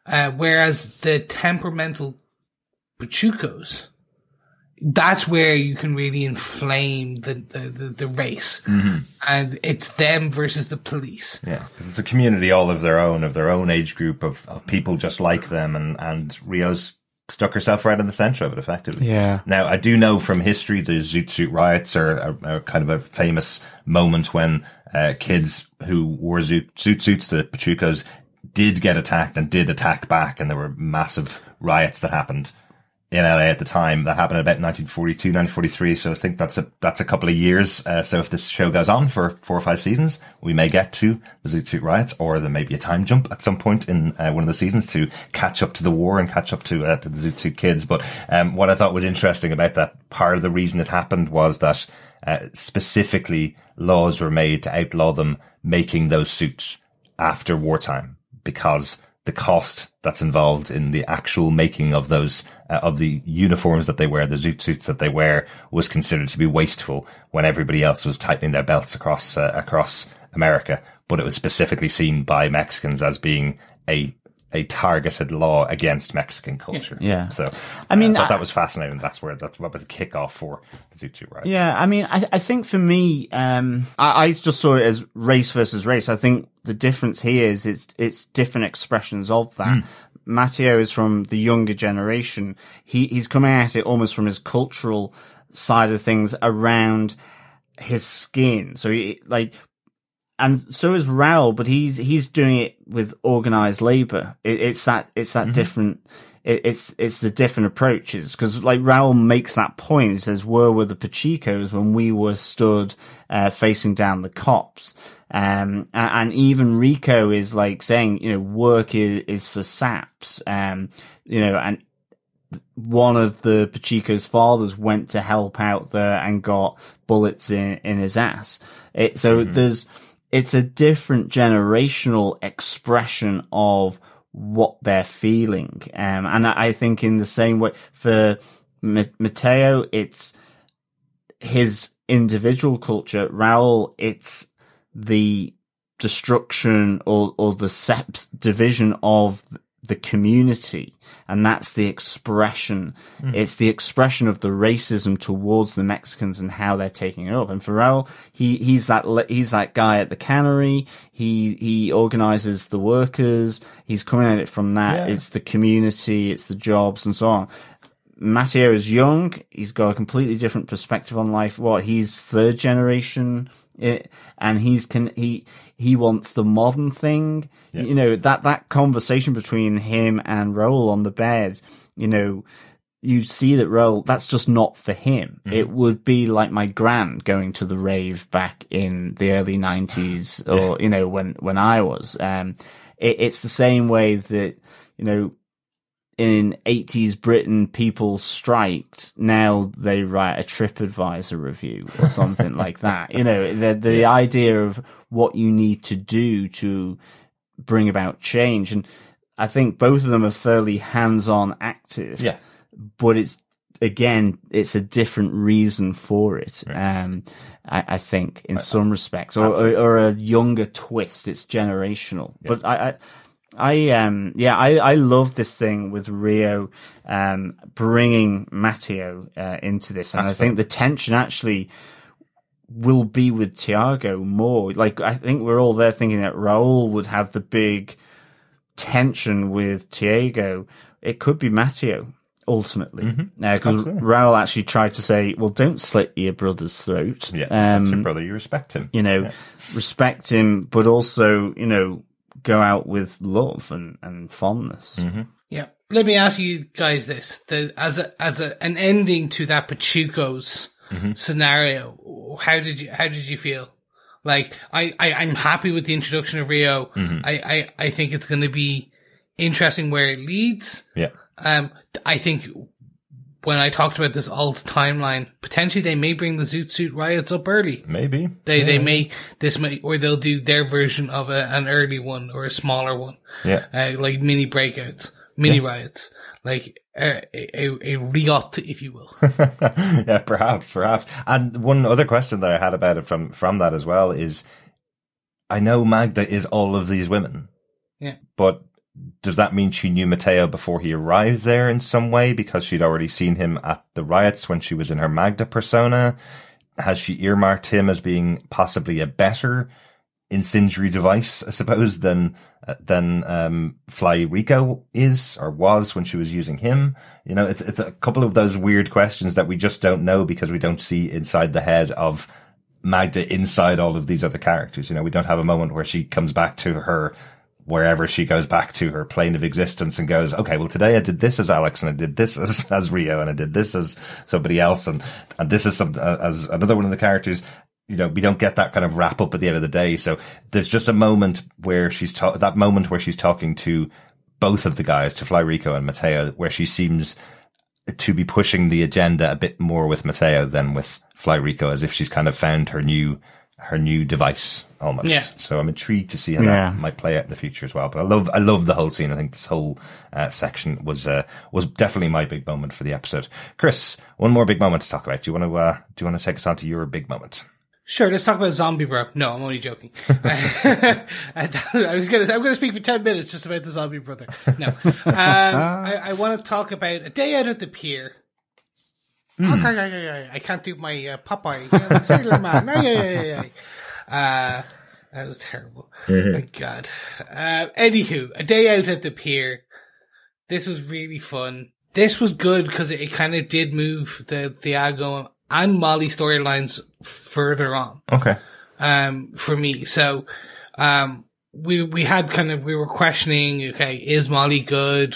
Whereas the temperamental Pachucos, that's where you can really inflame the race. And it's them versus the police. Yeah, because it's a community all of their own age group of people just like them, and Rio's stuck herself right in the centre of it, effectively. Yeah. Now, I do know from history the Zoot Suit riots are kind of a famous moment when kids who wore zoot suits, the Pachucos, did get attacked and did attack back, and there were massive riots that happened in LA at the time. That happened about 1942, 1943. So I think that's a couple of years. So if this show goes on for 4 or 5 seasons, we may get to the Zoot Suit riots, or there may be a time jump at some point in one of the seasons to catch up to the war and catch up to the Zoot Suit kids. But what I thought was interesting about that, part of the reason it happened was that specifically laws were made to outlaw them making those suits after wartime, because the cost that's involved in the actual making of those, of the uniforms that they wear, the Zoot Suits that they wear, was considered to be wasteful when everybody else was tightening their belts across America. But it was specifically seen by Mexicans as being a targeted law against Mexican culture. Yeah. So I mean, I thought that was fascinating. That's what was the kickoff for the Zoot Suit riots. Yeah, I mean, I think for me, I just saw it as race versus race. I think the difference here is it's different expressions of that. Mateo is from the younger generation. He's coming at it almost from his cultural side of things around his skin. So and so is Raul, but he's doing it with organized labor. It's that different. It's the different approaches, because like Raul makes that point. He says, "Where were the Pachucos when we were stood facing down the cops?" And even Rico is like saying, work is for saps. And one of the Pachucos' fathers went to help out there and got bullets in his ass. It's a different generational expression of what they're feeling. And I think in the same way for Mateo, it's his individual culture. Raul, it's the destruction or the division of the community. And that's the expression. It's the expression of the racism towards the Mexicans and how they're taking it up. And for Raul, he's that guy at the cannery. He organizes the workers. He's coming at it from that. Yeah. It's the community, it's the jobs and so on. Mateo is young. He's got a completely different perspective on life. He's third generation, and he wants the modern thing. Yeah. That conversation between him and Raul on the bed, you see that Raul, that's just not for him. It would be like my gran going to the rave back in the early 90s or, when I was. It's the same way that, in 80s Britain, people striked. Now they write a TripAdvisor review or something like that. The idea of what you need to do to bring about change. And I think both of them are fairly hands-on active. Yeah. But it's a different reason for it. Right. I think in some respects, or a younger twist. It's generational. Yeah. But I love this thing with Rio, bringing Mateo, into this. And absolutely. I think the tension actually will be with Tiago more. Like, I think we're all there thinking that Raul would have the big tension with Tiago. It could be Mateo, ultimately. Because Raul actually tried to say, well, don't slit your brother's throat. Yeah, that's your brother. You respect him. Respect him, but also, go out with love and fondness. Yeah. let me ask you guys this: as an ending to that Pachucos scenario, how did you feel? Like, I'm happy with the introduction of Rio. I think it's going to be interesting where it leads. Yeah. I think when I talked about this alt timeline, potentially they may bring the Zoot Suit riots up early. Maybe. They may, or they'll do their version of an early one or a smaller one. Yeah. Like mini breakouts, mini riots, like a riot, if you will. Yeah, perhaps. And one other question that I had about it from that as well is, I know Magda is all of these women. Yeah. But does that mean she knew Mateo before he arrived there in some way because she'd already seen him at the riots when she was in her Magda persona? Has she earmarked him as being possibly a better incendiary device, I suppose, than Fly Rico is or was when she was using him? You know, it's a couple of those weird questions that we just don't know because we don't see inside the head of Magda inside all of these other characters. You know, we don't have a moment where she comes back to her, wherever she goes back to her plane of existence and goes, okay, well, today I did this as Alex and I did this as Rio and I did this as somebody else and this is as another one of the characters. You know, we don't get that kind of wrap up at the end of the day. So there's just a moment where she's talking to both of the guys, to Fly Rico and Mateo, where she seems to be pushing the agenda a bit more with Mateo than with Fly Rico, as if she's kind of found her new device almost. Yeah. So I'm intrigued to see how that might play out in the future as well. But I love the whole scene. I think this whole section was definitely my big moment for the episode. Chris, one more big moment to talk about. Do you want to take us on to your big moment? Sure, let's talk about Zombie Bro. No, I'm only joking. I'm gonna speak for 10 minutes just about the Zombie Brother. No. I want to talk about A Day Out at the Pier. Okay, I can't do my Popeye. Sailor Man. That was terrible. My God. Anywho, A Day Out at the Pier. This was really fun. This was good because it kind of did move the Tiago and Molly storylines further on. Okay. For me. So, we were questioning, okay, is Molly good?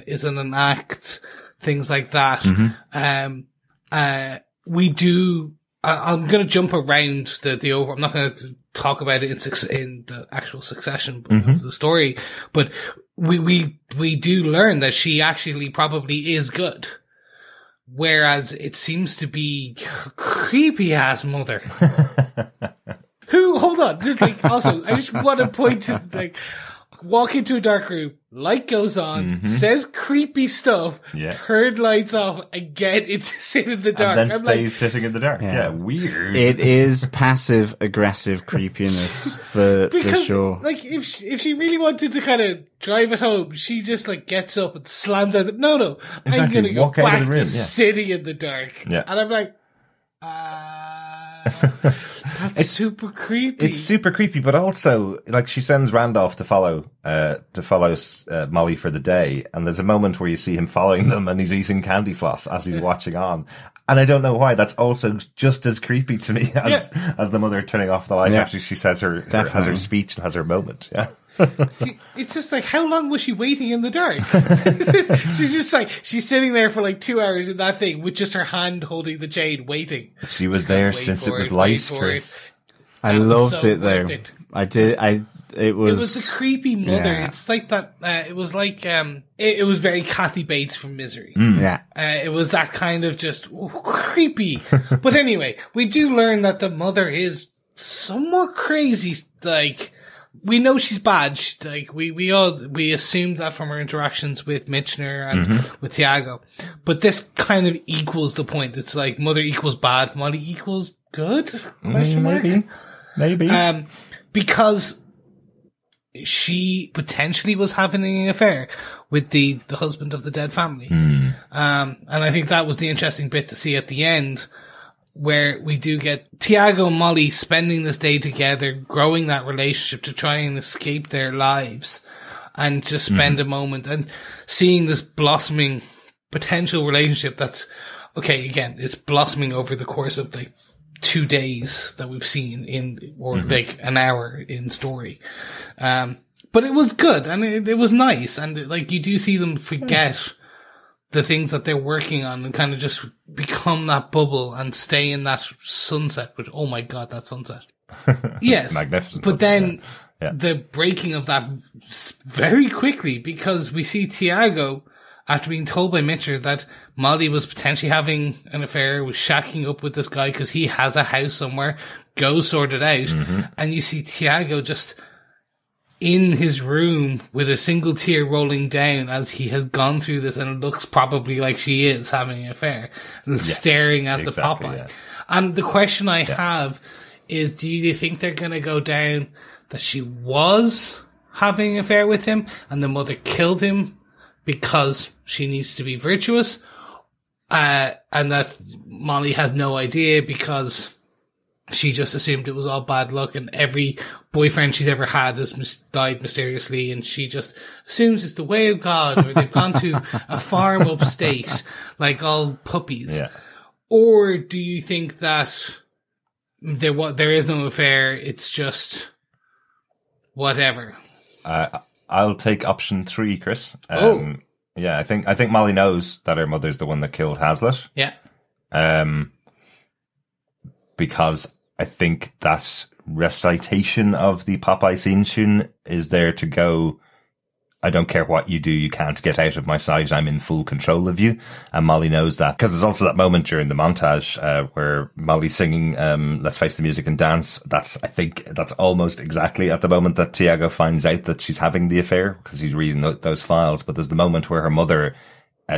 Is it an act? Things like that. I'm going to jump around the over. I'm not going to talk about it in the actual succession of the story, but we do learn that she actually probably is good. Whereas it seems to be creepy ass mother. Who, hold on, just like, also, I just want to point to, like, walk into a dark room, light goes on, says creepy stuff, turn lights off, and get it to sit in the dark. And then stays sitting in the dark. Yeah, weird. It is passive aggressive creepiness for sure. Like, if she really wanted to kind of drive it home, she just like gets up and slams out. No, exactly. I'm gonna go back to sitting in the dark. Yeah. And I'm like, that's super creepy. It's super creepy, but also, like, she sends Randolph to follow Molly for the day, and there's a moment where you see him following them, and he's eating candy floss as he's watching on. And I don't know why. That's also just as creepy to me as the mother turning off the light after she says has her speech and has her moment. Yeah. It's just like, how long was she waiting in the dark? She's just like, she's sitting there for like 2 hours in that thing with just her hand holding the chain, waiting. She was there since it was light, Chris. I loved it though. I did. It was a creepy mother. Yeah. It's like that. It was like it was very Kathy Bates from Misery. It was that kind of just creepy. But anyway, we do learn that the mother is somewhat crazy. Like, we know she's bad. Like, we assumed that from her interactions with Michner and with Tiago. But this kind of equals the point. It's like mother equals bad, Molly equals good? Question mark? Maybe. Because she potentially was having an affair with the husband of the dead family. And I think that was the interesting bit to see at the end, where we do get Tiago and Molly spending this day together, growing that relationship to try and escape their lives, and just spend a moment and seeing this blossoming potential relationship that's, okay, again, it's blossoming over the course of like 2 days that we've seen or like an hour in story. But But it was good, and it was nice, and like you do see them forget the things that they're working on and kind of just become that bubble and stay in that sunset, which, oh my god, that sunset. Yes. Magnificent. But then Yeah. the breaking of that very quickly, because we see Tiago, after being told by Michner that Molly was potentially having an affair, was shacking up with this guy because he has a house somewhere, go sort it out. And you see Tiago just in his room with a single tear rolling down as he has gone through this, and it looks probably like she is having an affair, staring at exactly, the Popeye. yeah. And the question I have is, do you think they're going to go down that she was having an affair with him and the mother killed him because she needs to be virtuous, and that Molly has no idea because she just assumed it was all bad luck, and every boyfriend she's ever had has died mysteriously, and she just assumes it's the way of God, or they've gone to a farm upstate, like all puppies? Yeah. Or do you think that there is no affair, it's just whatever? I'll take option 3, Chris. Yeah, I think Molly knows that her mother's the one that killed Hazlitt. Yeah. Because I think that recitation of the Popeye theme tune is there to go, I don't care what you do, you can't get out of my sight, I'm in full control of you. And Molly knows that. Because there's also that moment during the montage where Molly's singing Let's Face the Music and Dance. I think that's almost exactly at the moment that Tiago finds out that she's having the affair, because he's reading those files. But there's the moment where her mother,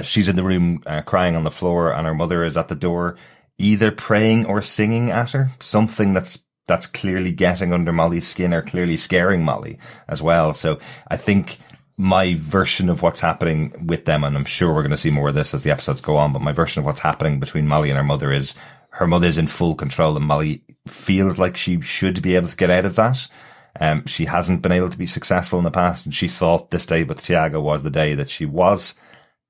she's in the room crying on the floor, and her mother is at the door either praying or singing at her. Something that's clearly getting under Molly's skin, or clearly scaring Molly as well. So I think my version of what's happening with them, and I'm sure we're going to see more of this as the episodes go on, but my version of what's happening between Molly and her mother is her mother's in full control, and Molly feels like she should be able to get out of that. She hasn't been able to be successful in the past, and she thought this day with Tiago was the day that she was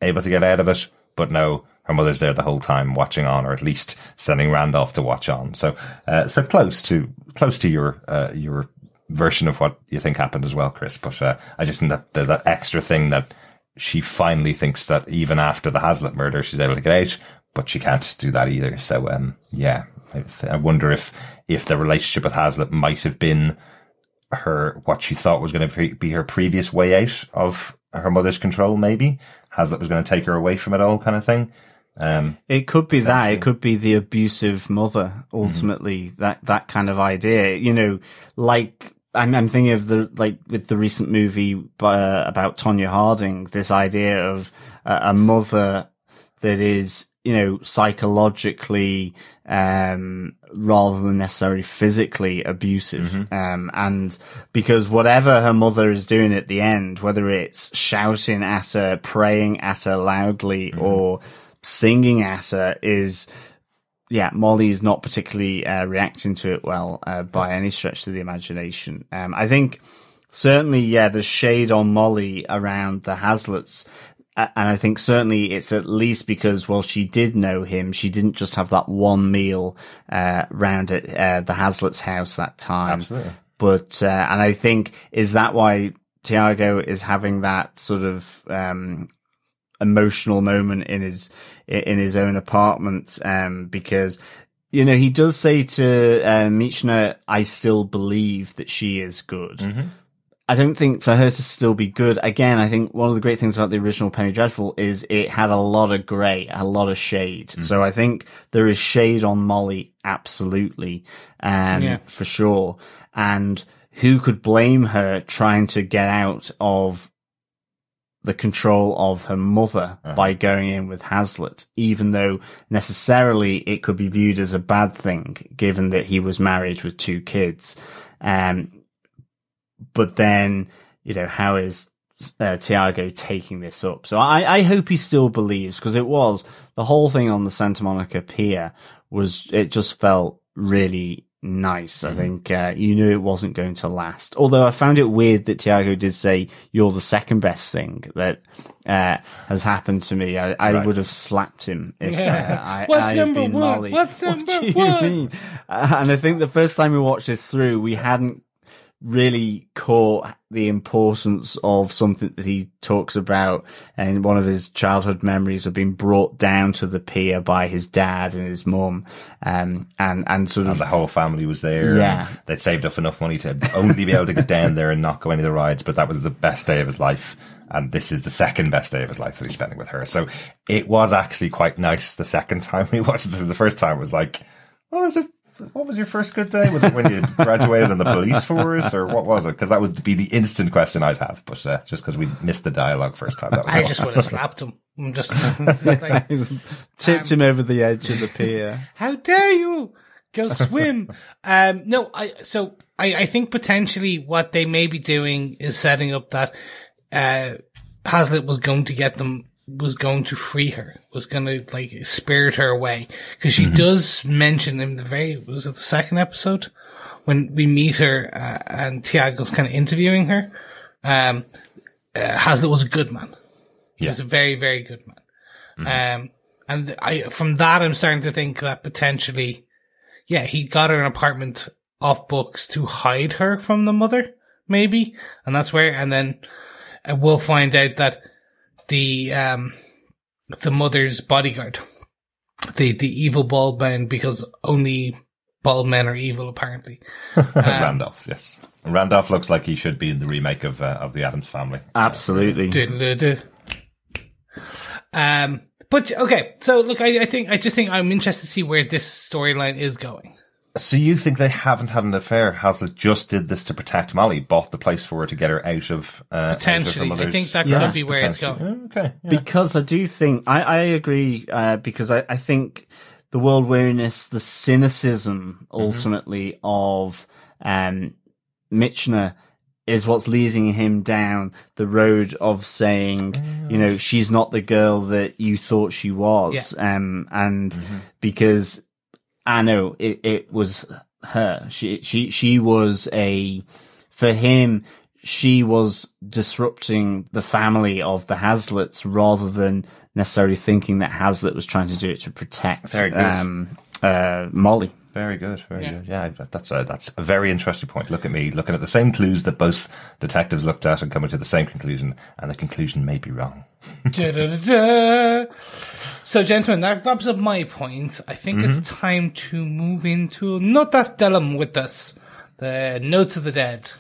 able to get out of it, but no, her mother's there the whole time watching on, or at least sending Randolph to watch on. So close to your version of what you think happened as well, Chris. But I just think that there's that extra thing that she finally thinks that even after the Hazlitt murder, she's able to get out, but she can't do that either. So I wonder if the relationship with Hazlitt might have been what she thought was going to be her previous way out of her mother's control. Maybe Hazlitt was going to take her away from it all, kind of thing. It could be that. It could be the abusive mother, ultimately, that kind of idea. You know, like, I'm thinking of with the recent movie about Tonya Harding, this idea of a mother that is, you know, psychologically, rather than necessarily physically abusive. And because whatever her mother is doing at the end, whether it's shouting at her, praying at her loudly, or singing at her, Molly is not particularly reacting to it well by any stretch of the imagination. I think certainly, there's shade on Molly around the Hazlitts. And I think certainly it's at least because, well, she did know him. She didn't just have that one meal round at the Hazlitt's house that time. Absolutely. But and I think, is that why Tiago is having that sort of emotional moment in his own apartment, because, you know, he does say to Michner, I still believe that she is good. I don't think for her to still be good, again, I think one of the great things about the original Penny Dreadful is it had a lot of grey, a lot of shade. So I think there is shade on Molly, absolutely, for sure. And who could blame her trying to get out of the control of her mother by going in with Hazlitt, even though necessarily it could be viewed as a bad thing, given that he was married with 2 kids. But then, you know, how is Tiago taking this up? So I hope he still believes, because it was the whole thing on the Santa Monica Pier it just felt really nice. I think you knew it wasn't going to last. Although I found it weird that Tiago did say, you're the second best thing that has happened to me. I would have slapped him if What's had number been one? Molly. What's number what do you one? mean? And I think the first time we watched this through, we hadn't really caught the importance of something that he talks about in one of his childhood memories of being brought down to the pier by his dad and his mum, and sort of And the whole family was there. Yeah. And they'd saved up enough money to only be able to get down there and not go any of the rides, but that was the best day of his life. And this is the second best day of his life that he's spending with her. So it was actually quite nice the second time we watched it. The first time was like, what was your first good day? Was it when you graduated in the police force, or what was it? Because that would be the instant question I'd have. But just because we missed the dialogue first time, that was I all. just would have slapped him. I'm just like, tipped him over the edge of the pier. how dare you go swim? No, I think potentially what they may be doing is setting up that Hazlitt was going to get them, was going to free her, was going to like spirit her away, because she does mention in was it the second episode when we meet her and Tiago's kind of interviewing her. Hazlitt was a good man. He was a very, very good man. And from that I'm starting to think that potentially, he got her an apartment off books to hide her from the mother, maybe, and that's where, and then we'll find out that the mother's bodyguard, the evil bald man, because only bald men are evil apparently. Randolph, yes. Randolph looks like he should be in the remake of the Addams Family. Absolutely. But okay, so look, I just think I'm interested to see where this storyline is going. So you think they haven't had an affair? Hazlitt just did this to protect Molly, bought the place for her to get her out of potentially. Out of her I think that Yes, could be where it's going. Okay, Because I do think, I agree, because I think the world weariness, the cynicism, ultimately, of Michner is what's leading him down the road of saying, she's not the girl that you thought she was. Because I know it was her. She was for him, she was disrupting the family of the Haslitts rather than necessarily thinking that Hazlitt was trying to do it to protect Molly. Very good, very good. Yeah, that's a very interesting point. Look at me looking at the same clues that both detectives looked at and coming to the same conclusion, and the conclusion may be wrong. So, gentlemen, that wraps up my point. I think it's time to move into Notas Delum with us, the Notes of the Dead.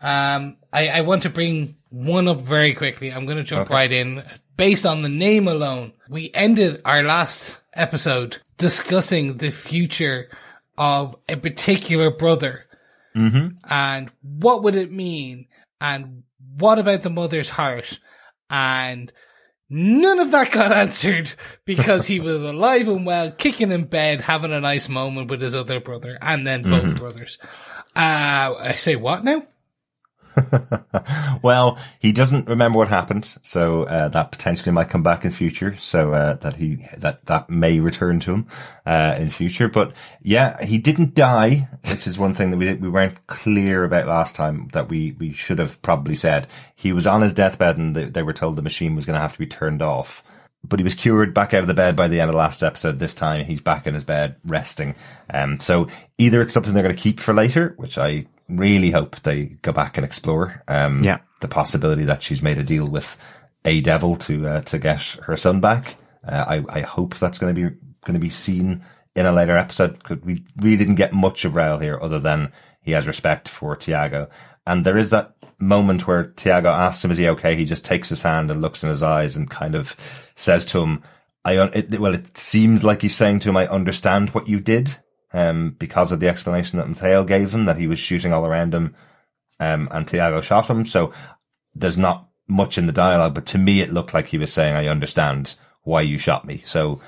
I want to bring one up very quickly. I'm going to jump right in. Based on the name alone, we ended our last episode discussing the future of a particular brother. And what would it mean? And what about the mother's heart? And none of that got answered because he was alive and well, kicking in bed, having a nice moment with his other brother, and then both brothers. I say what now? Well, he doesn't remember what happened, so that potentially might come back in future. So that may return to him in future. But yeah, he didn't die, which is one thing that we weren't clear about last time. That we should have probably said. He was on his deathbed, and they were told the machine was going to have to be turned off. But he was cured, back out of the bed by the end of last episode. This time, he's back in his bed resting. So either it's something they're going to keep for later, which I really hope they go back and explore. The possibility that she's made a deal with a devil to get her son back. I hope that's going to be seen in a later episode, because we really didn't get much of Raul here other than he has respect for Tiago. And there is that moment where Tiago asks him, is he okay? He just takes his hand and looks in his eyes and kind of says to him, it seems like he's saying to him, I understand what you did, because of the explanation that Mateo gave him, that he was shooting all around him, and Tiago shot him. So there's not much in the dialogue, but to me it looked like he was saying, I understand why you shot me. So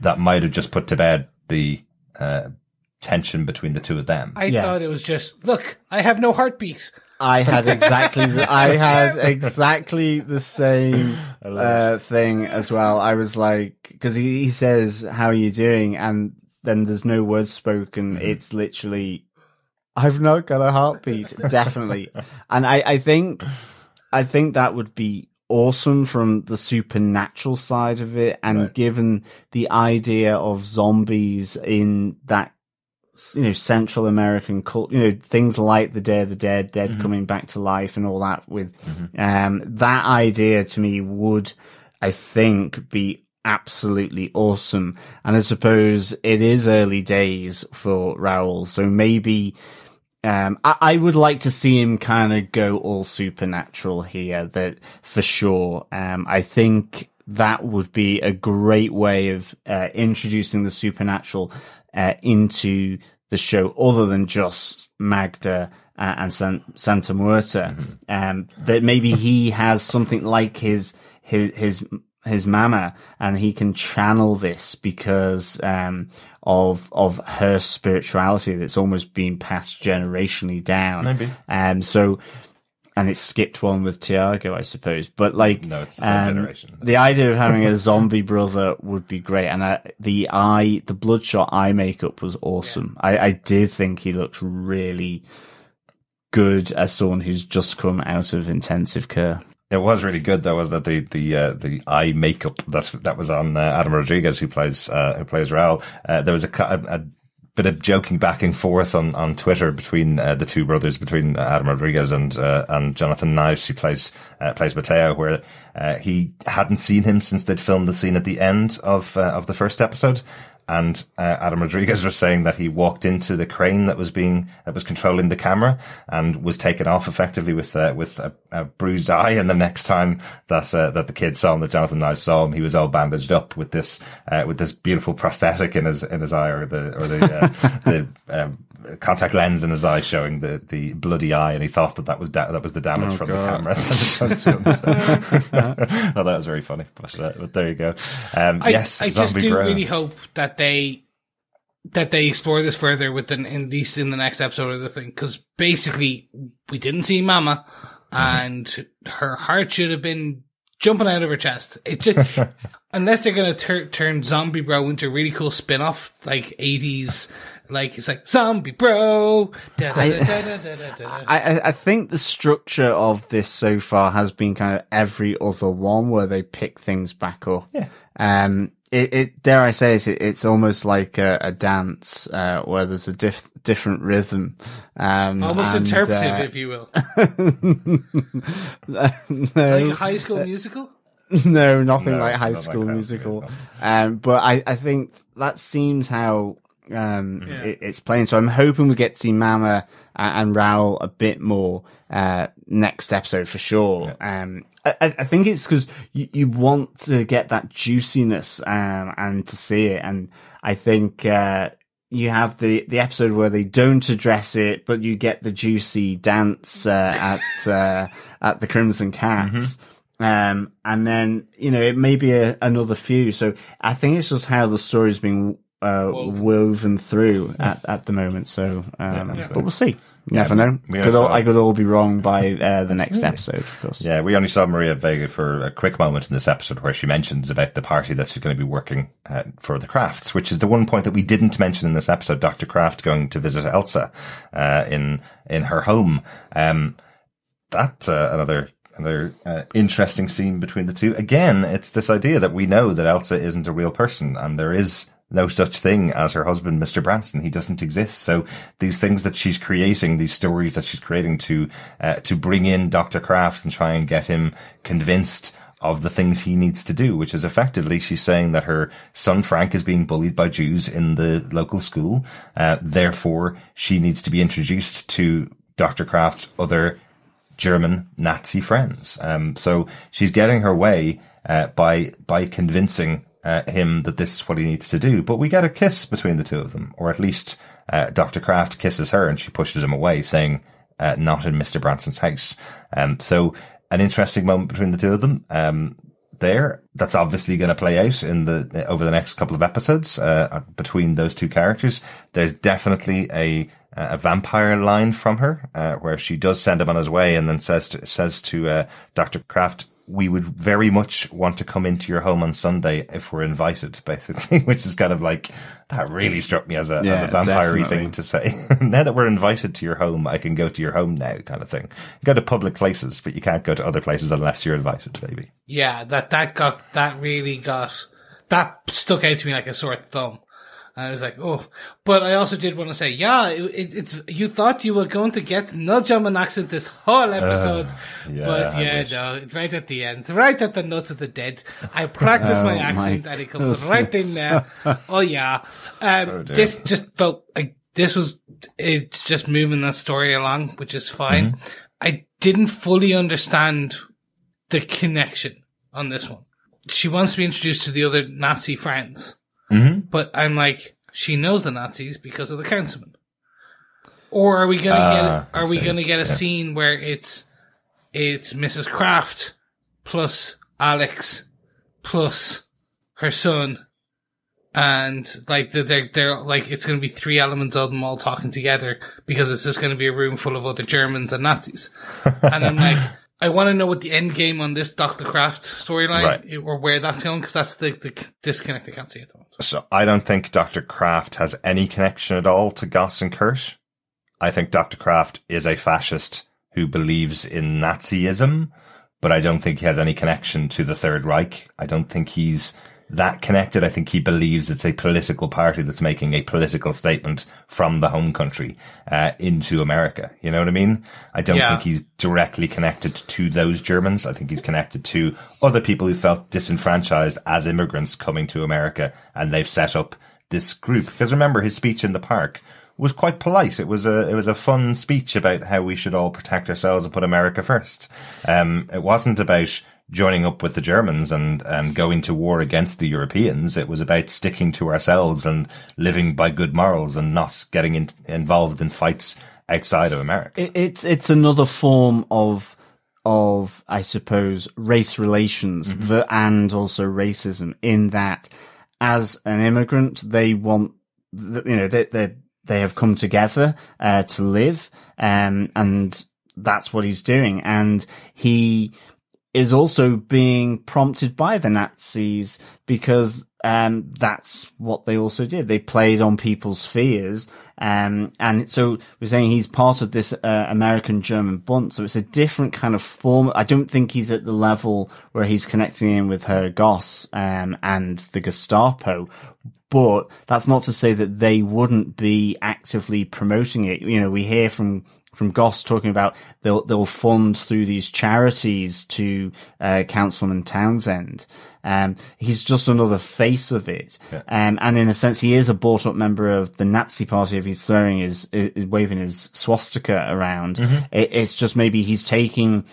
that might have just put to bed the tension between the two of them. I thought it was just, look, I have no heartbeat. I had exactly the same thing as well. I was like, because he says, how are you doing? And then there's no words spoken. It's literally, I've not got a heartbeat. Definitely. And I think that would be awesome from the supernatural side of it. And given the idea of zombies in that Central American culture, things like the Day of the Dead coming back to life and all that with, that idea to me would, I think, be absolutely awesome. And I suppose it is early days for Raul, so maybe, I would like to see him kind of go all supernatural here, that for sure. I think that would be a great way of introducing the supernatural into the show, other than just Magda and Santa Muerta. That maybe he has something like his mama, and he can channel this because of her spirituality that's almost been passed generationally down. Maybe. And it's skipped one with Tiago, I suppose. But no, it's the same generation. The idea of having a zombie brother would be great. And the bloodshot eye makeup was awesome. Yeah. I did think he looked really good as someone who's just come out of intensive care. It was really good, though, wasn't it? The eye makeup that was on Adam Rodriguez, who plays Raul. There was a bit of joking back and forth on Twitter between the two brothers, between Adam Rodriguez and Johnathan Nieves, who plays Mateo, where he hadn't seen him since they'd filmed the scene at the end of the first episode. And Adam Rodriguez was saying that he walked into the crane that was controlling the camera and was taken off effectively with a bruised eye. And the next time that the kid saw him, that Johnathan Nieves saw him, he was all bandaged up with this beautiful prosthetic in his eye, or the contact lens in his eye showing the bloody eye, and he thought that was the damage from the camera that was done to him. So. Oh, that was very funny. But there you go. I just do really hope that they explore this further at least in the next episode of the thing, because basically we didn't see Mama, and her heart should have been jumping out of her chest. It just unless they're going to turn Zombie Bro into a really cool spin-off, like 80s. Like, it's like, Zombie Bro! I think the structure of this so far has been kind of every other one where they pick things back up. Yeah. It dare I say it's almost like a dance, where there's a different rhythm. Almost interpretive, if you will. No. Like a High School Musical? No, nothing like High School Musical. But I think that seems how it's playing. So I'm hoping we get to see Mama and Raul a bit more next episode for sure. Yeah. I think it's because you want to get that juiciness and to see it. And I think you have the episode where they don't address it, but you get the juicy dance at the Crimson Cats. Mm-hmm. And then, it may be another few. So I think it's just how the story's being woven through at the moment. So, but we'll see. You never know. I could all be wrong by the next episode, of course. Yeah, we only saw Maria Vega for a quick moment in this episode where she mentions about the party that she's going to be working for the Crafts, which is the one point that we didn't mention in this episode. Dr. Kraft going to visit Elsa in her home. That's another interesting scene between the two. Again, it's this idea that we know that Elsa isn't a real person, and there is no such thing as her husband, Mr. Branson. He doesn't exist. So these things that she's creating, these stories that she's creating to bring in Dr. Kraft and try and get him convinced of the things he needs to do, which is effectively she's saying that her son Frank is being bullied by Jews in the local school. Therefore, she needs to be introduced to Dr. Kraft's other German Nazi friends. So she's getting her way by convincing him that this is what he needs to do. But we get a kiss between the two of them, or at least Dr. Kraft kisses her and she pushes him away, saying, not in Mr. Branson's house. So an interesting moment between the two of them there. That's obviously going to play out over the next couple of episodes between those two characters. There's definitely a vampire line from her where she does send him on his way and then says to Dr. Kraft, we would very much want to come into your home on Sunday if we're invited, basically, which is kind of like, that really struck me as a vampire-y thing to say. Now that we're invited to your home, I can go to your home now, kind of thing. You go to public places, but you can't go to other places unless you're invited, maybe. Yeah, that stuck out to me like a sore thumb. And I was like, oh, but I also did want to say, yeah, it's, you thought you were going to get no German accent this whole episode. But no, right at the end, right at the nuts of the dead, I practiced my accent and it comes right in there. Oh yeah. This just felt like it's just moving that story along, which is fine. I didn't fully understand the connection on this one. She wants to be introduced to the other Nazi friends. But I'm like, she knows the Nazis because of the Councilman. Or are we gonna get a scene where it's Mrs. Kraft plus Alex plus her son, and like they're like, it's gonna be three elements of them all talking together because it's just gonna be a room full of other Germans and Nazis. And I'm like, I want to know what the end game on this Dr. Kraft storyline, or where that's going, because that's the disconnect I can't see at the moment. So I don't think Dr. Kraft has any connection at all to Goss and Kurt. I think Dr. Kraft is a fascist who believes in Nazism, but I don't think he has any connection to the Third Reich. I don't think he's that connected. I think he believes it's a political party that's making a political statement from the home country into America. You know what I mean? I don't think he's directly connected to those Germans. I think he's connected to other people who felt disenfranchised as immigrants coming to America, and they've set up this group. Because remember, his speech in the park was quite polite. It was a fun speech about how we should all protect ourselves and put America first. It wasn't about joining up with the Germans and going to war against the Europeans. It was about sticking to ourselves and living by good morals and not getting involved in fights outside of America. It's another form of I suppose race relations and also racism, in that as an immigrant they want, they have come together to live, and that's what he's doing, and he is also being prompted by the Nazis because that's what they also did. They played on people's fears, and so we're saying he's part of this American-German bunt, so it's a different kind of form. I don't think he's at the level where he's connecting in with Herr Goss and the Gestapo, but that's not to say that they wouldn't be actively promoting it. You know, we hear from Goss talking about they'll fund through these charities to Councilman Townsend. He's just another face of it. Yeah. And in a sense, he is a bought up member of the Nazi party if he's waving his swastika around. It's just maybe he's taking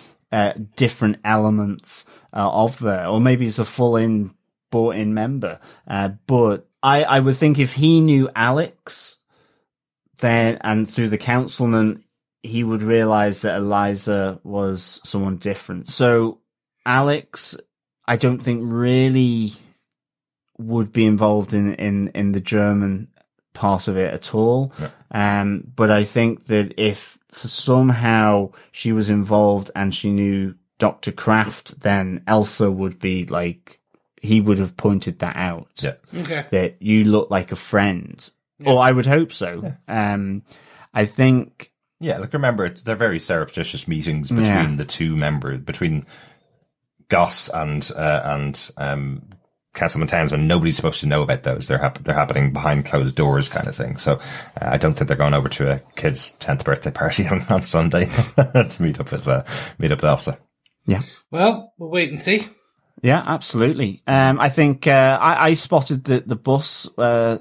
different elements of there, or maybe he's a full-in, bought-in member. But I would think if he knew Alex, then, and through the Councilman, he would realize that Eliza was someone different. So Alex, I don't think really would be involved in the German part of it at all. Yeah. But I think that if somehow she was involved and she knew Dr. Kraft, then Elsa would be like, he would have pointed that out. Yeah. Okay. That you look like a friend. Yeah. Or I would hope so. Yeah. I think... Yeah, like remember, they're very surreptitious meetings between the two members, between Goss and Councilman Townsend. Nobody's supposed to know about those. They're happening behind closed doors, kind of thing. So I don't think they're going over to a kid's 10th birthday party on Sunday to meet up with Elsa. Yeah. Well, we'll wait and see. Yeah, absolutely. I think I spotted the bus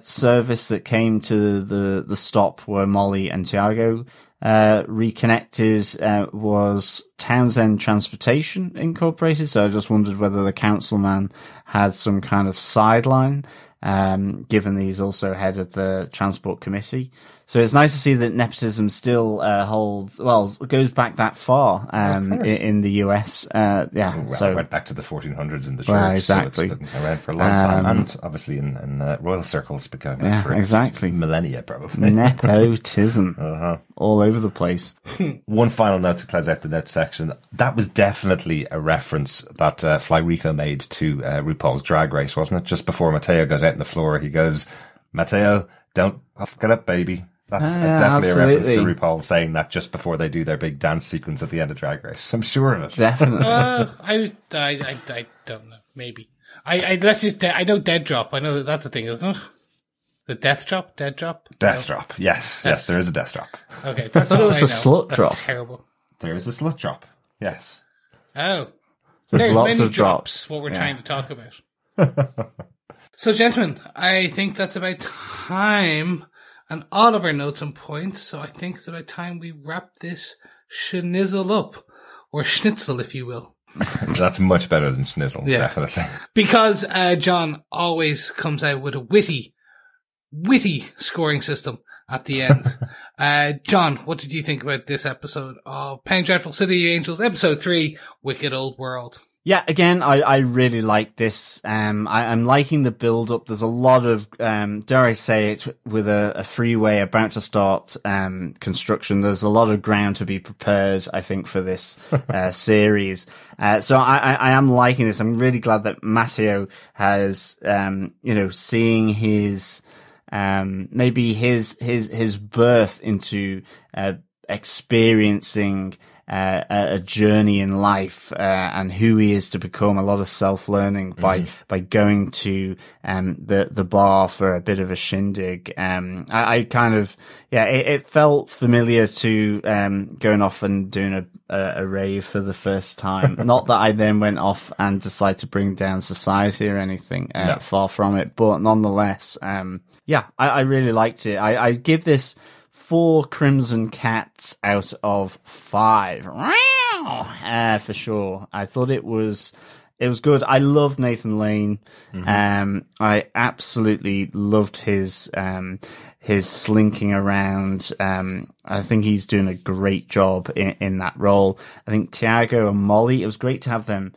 service that came to the stop where Molly and Tiago reconnected was Townsend Transportation Incorporated. So I just wondered whether the councilman had some kind of sideline, given he's also head of the transport committee. So it's nice to see that nepotism still goes back that far in the US. So it went back to the 1400s in the church. Well, exactly. So it's been around for a long time, and obviously in royal circles, because exactly millennia probably. Nepotism all over the place. One final note to close out the note section. That was definitely a reference that Fly Rico made to RuPaul's Drag Race, wasn't it? Just before Mateo goes out on the floor, he goes, "Mateo, don't fuck it up, baby." That's definitely a reference to RuPaul saying that just before they do their big dance sequence at the end of Drag Race. I'm sure of it. Definitely. I don't know. Maybe. I know Dead Drop. I know that's a thing, isn't it? The death drop? Dead drop? Death drop. Yes, there is a death drop. Okay, that's thought all it was I a know. slut That's drop. terrible. There is a slut drop. Yes. Oh. There's lots many of drops. what we're trying to talk about. So, gentlemen, I think that's about time and all of our notes and points. So I think it's about time we wrap this schnizzle up. Or schnitzel, if you will. That's much better than schnizzle, definitely. Because John always comes out with a witty scoring system at the end. John, what did you think about this episode of Penny Dreadful City of Angels, episode 3, Wicked Old World? Yeah, again, I really like this. I'm liking the build up. There's a lot of, dare I say it, with a freeway about to start, construction. There's a lot of ground to be prepared, I think, for this, series. So I am liking this. I'm really glad that Mateo has, seeing his, maybe his birth into, experiencing, a journey in life, and who he is to become, a lot of self-learning by going to, the bar for a bit of a shindig. I kind of, it felt familiar to, going off and doing a rave for the first time. Not that I then went off and decided to bring down society or anything, far from it, but nonetheless, I really liked it. I give this 4 Crimson Cats out of 5. For sure. I thought it was good. I loved Nathan Lane. I absolutely loved his slinking around. I think he's doing a great job in that role. I think Tiago and Molly, it was great to have them,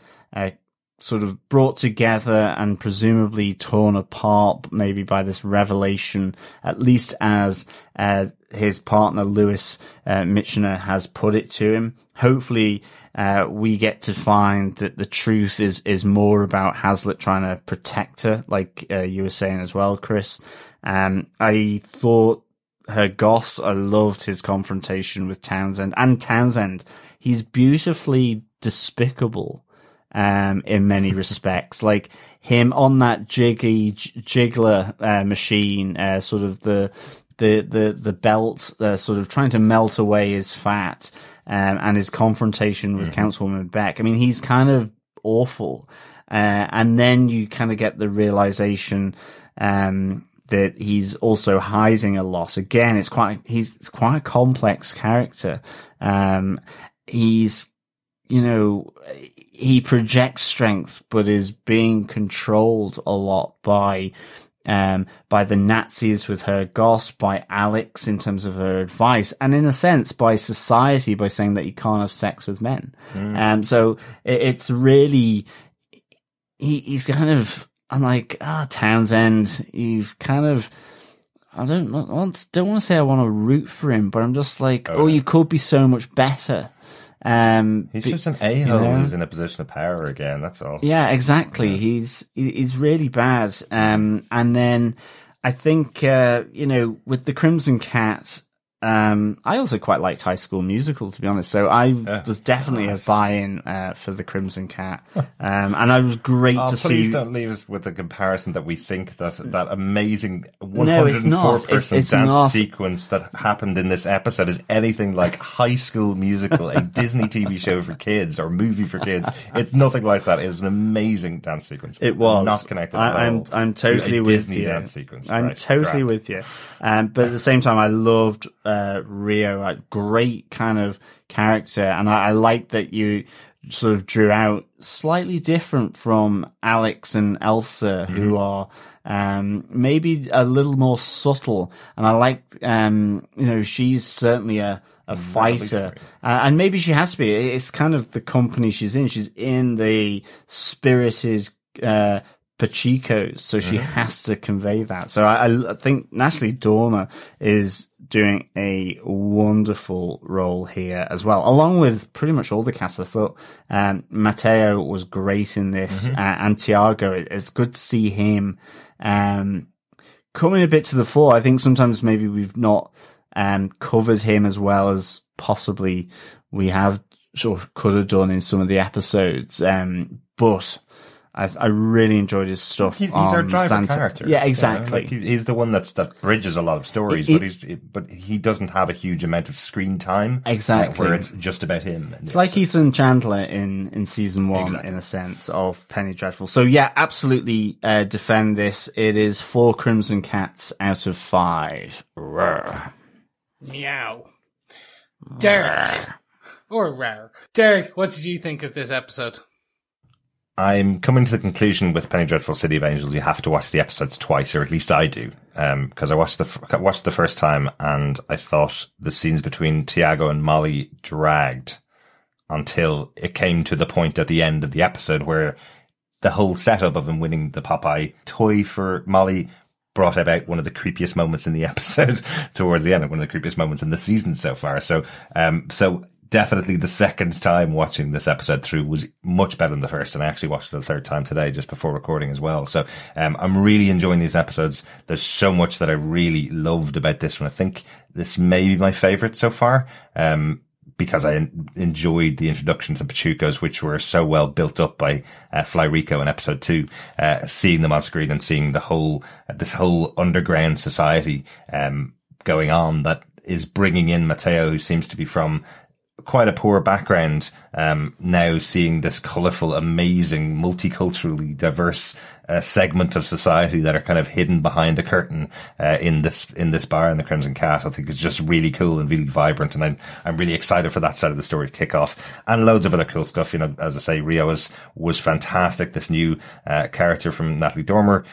sort of brought together and presumably torn apart maybe by this revelation, at least as his partner Lewis Michner has put it to him. Hopefully we get to find that the truth is more about Hazlitt trying to protect her, like you were saying as well, Chris. I thought her goss, I loved his confrontation with Townsend. And Townsend, he's beautifully despicable in many respects, like him on that jiggler machine, sort of the belt, sort of trying to melt away his fat, and his confrontation with Councilwoman Beck. I mean, he's kind of awful, and then you kind of get the realization that he's also hiding a lot. Again, he's quite a complex character. He's, he projects strength, but is being controlled a lot by the Nazis with her goss, by Alex in terms of her advice, and in a sense by society by saying that he can't have sex with men. So it's really, he's kind of, I'm like, Townsend, you've kind of, I don't want to say I want to root for him, but I'm just like, you could be so much better. He's just an a-hole who's in a position of power again, that's all. Yeah, exactly. He's really bad. And then I think, with the Crimson Cat, I also quite liked High School Musical, to be honest. So I was definitely a buy-in for the Crimson Cat, and I was great to see. Please don't leave us with the comparison that we think that amazing 104-person dance sequence that happened in this episode is anything like High School Musical, a Disney TV show for kids or movie for kids. It's nothing like that. It was an amazing dance sequence. It was not connected at all. I'm totally to a with Disney you. Dance sequence. I'm totally with you. But at the same time, I loved Rio, a great kind of character, and I like that you sort of drew out slightly different from Alex and Elsa, who are maybe a little more subtle, and I like she's certainly a fighter, and maybe she has to be. It's kind of the company she's in. She's in the spirited Pachucos, so she has to convey that. So I think Natalie Dormer is doing a wonderful role here as well, along with pretty much all the cast. I thought Mateo was great in this, and Tiago. It's good to see him coming a bit to the fore. I think sometimes maybe we've not covered him as well as possibly we have, sort of could have done in some of the episodes, but I really enjoyed his stuff. He's our driver character. Yeah, exactly. Like he's the one that bridges a lot of stories, but he doesn't have a huge amount of screen time. Exactly. Where it's just about him. It's like Ethan Chandler in season 1, in a sense, of Penny Dreadful. So yeah, absolutely defend this. It is 4 Crimson Cats out of 5. Rawr. Meow. Derek. Or rare. Derek, what did you think of this episode? I'm coming to the conclusion with Penny Dreadful City of Angels, you have to watch the episodes twice, or at least I do. Because I watched the first time and I thought the scenes between Tiago and Molly dragged until it came to the point at the end of the episode where the whole setup of him winning the Popeye toy for Molly brought about one of the creepiest moments in the episode towards the end, one of the creepiest moments in the season so far. So definitely the second time watching this episode through was much better than the first. And I actually watched it the third time today, just before recording as well. So, I'm really enjoying these episodes. There's so much that I really loved about this one. I think this may be my favorite so far. Because I enjoyed the introduction to the Pachucos, which were so well built up by Fly Rico in episode 2, seeing them on screen and seeing this whole underground society going on that is bringing in Mateo, who seems to be from quite a poor background, now seeing this colourful, amazing, multiculturally diverse segment of society that are kind of hidden behind a curtain in this bar in the Crimson Cat. I think it's just really cool and really vibrant, and I'm really excited for that side of the story to kick off, and loads of other cool stuff. You know, as I say, Rio was fantastic. This new character from Natalie Dormer,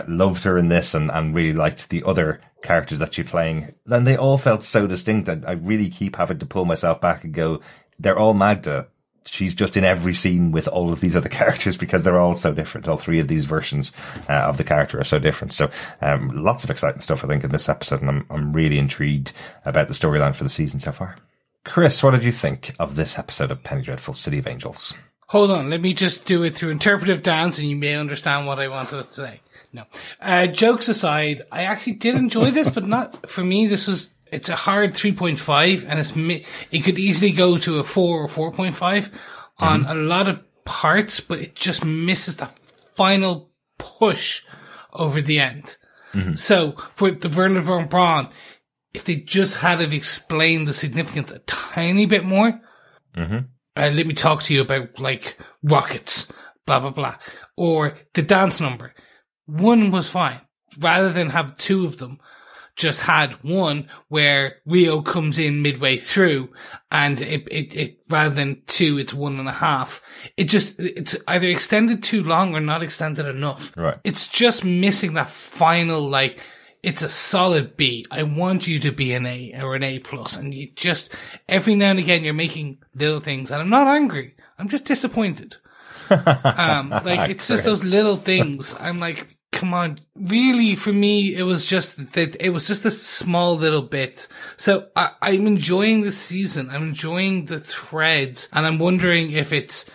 loved her in this, and really liked the other characters that she's playing. And they all felt so distinct. I really keep having to pull myself back and go, they're all Magda. She's just in every scene with all of these other characters because they're all so different. All 3 of these versions of the character are so different. So lots of exciting stuff, I think, in this episode, and I'm really intrigued about the storyline for the season so far. Chris, what did you think of this episode of Penny Dreadful City of Angels? Hold on, let me just do it through interpretive dance and you may understand what I wanted to say. No. Jokes aside, I actually did enjoy this, but not, for me, it's a hard 3.5, and it could easily go to a 4 or 4.5 on a lot of parts, but it just misses that final push over the end. So, for the Werner von Braun, if they just had have explained the significance a tiny bit more, let me talk to you about, like, rockets, blah, blah, blah, or the dance number. 1 was fine. Rather than have 2 of them, just had 1 where Rio comes in midway through, and it rather than 2, it's 1.5. It's either extended too long or not extended enough. Right. It's just missing that final, like, it's a solid B. I want you to be an A or an A plus, and you just, every now and again you're making little things, and I'm not angry. I'm just disappointed. It's just those little things. I'm like, come on. Really, for me, it was just a small little bit. So I'm enjoying the season. I'm enjoying the threads, and I'm wondering if it's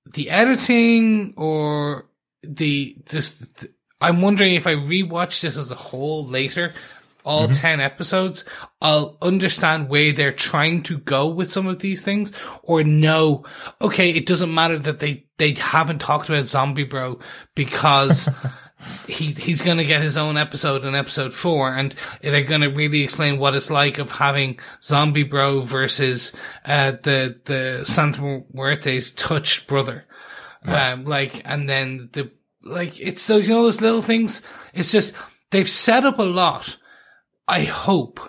the editing or I'm wondering if I rewatch this as a whole later, all 10 episodes, I'll understand where they're trying to go with some of these things, or no, okay, it doesn't matter that they haven't talked about Zombie Bro because he's going to get his own episode in episode 4, and they're going to really explain what it's like of having Zombie Bro versus the Santa Muerte's touched brother. Right. And then it's those, those little things. It's just, they've set up a lot. I hope,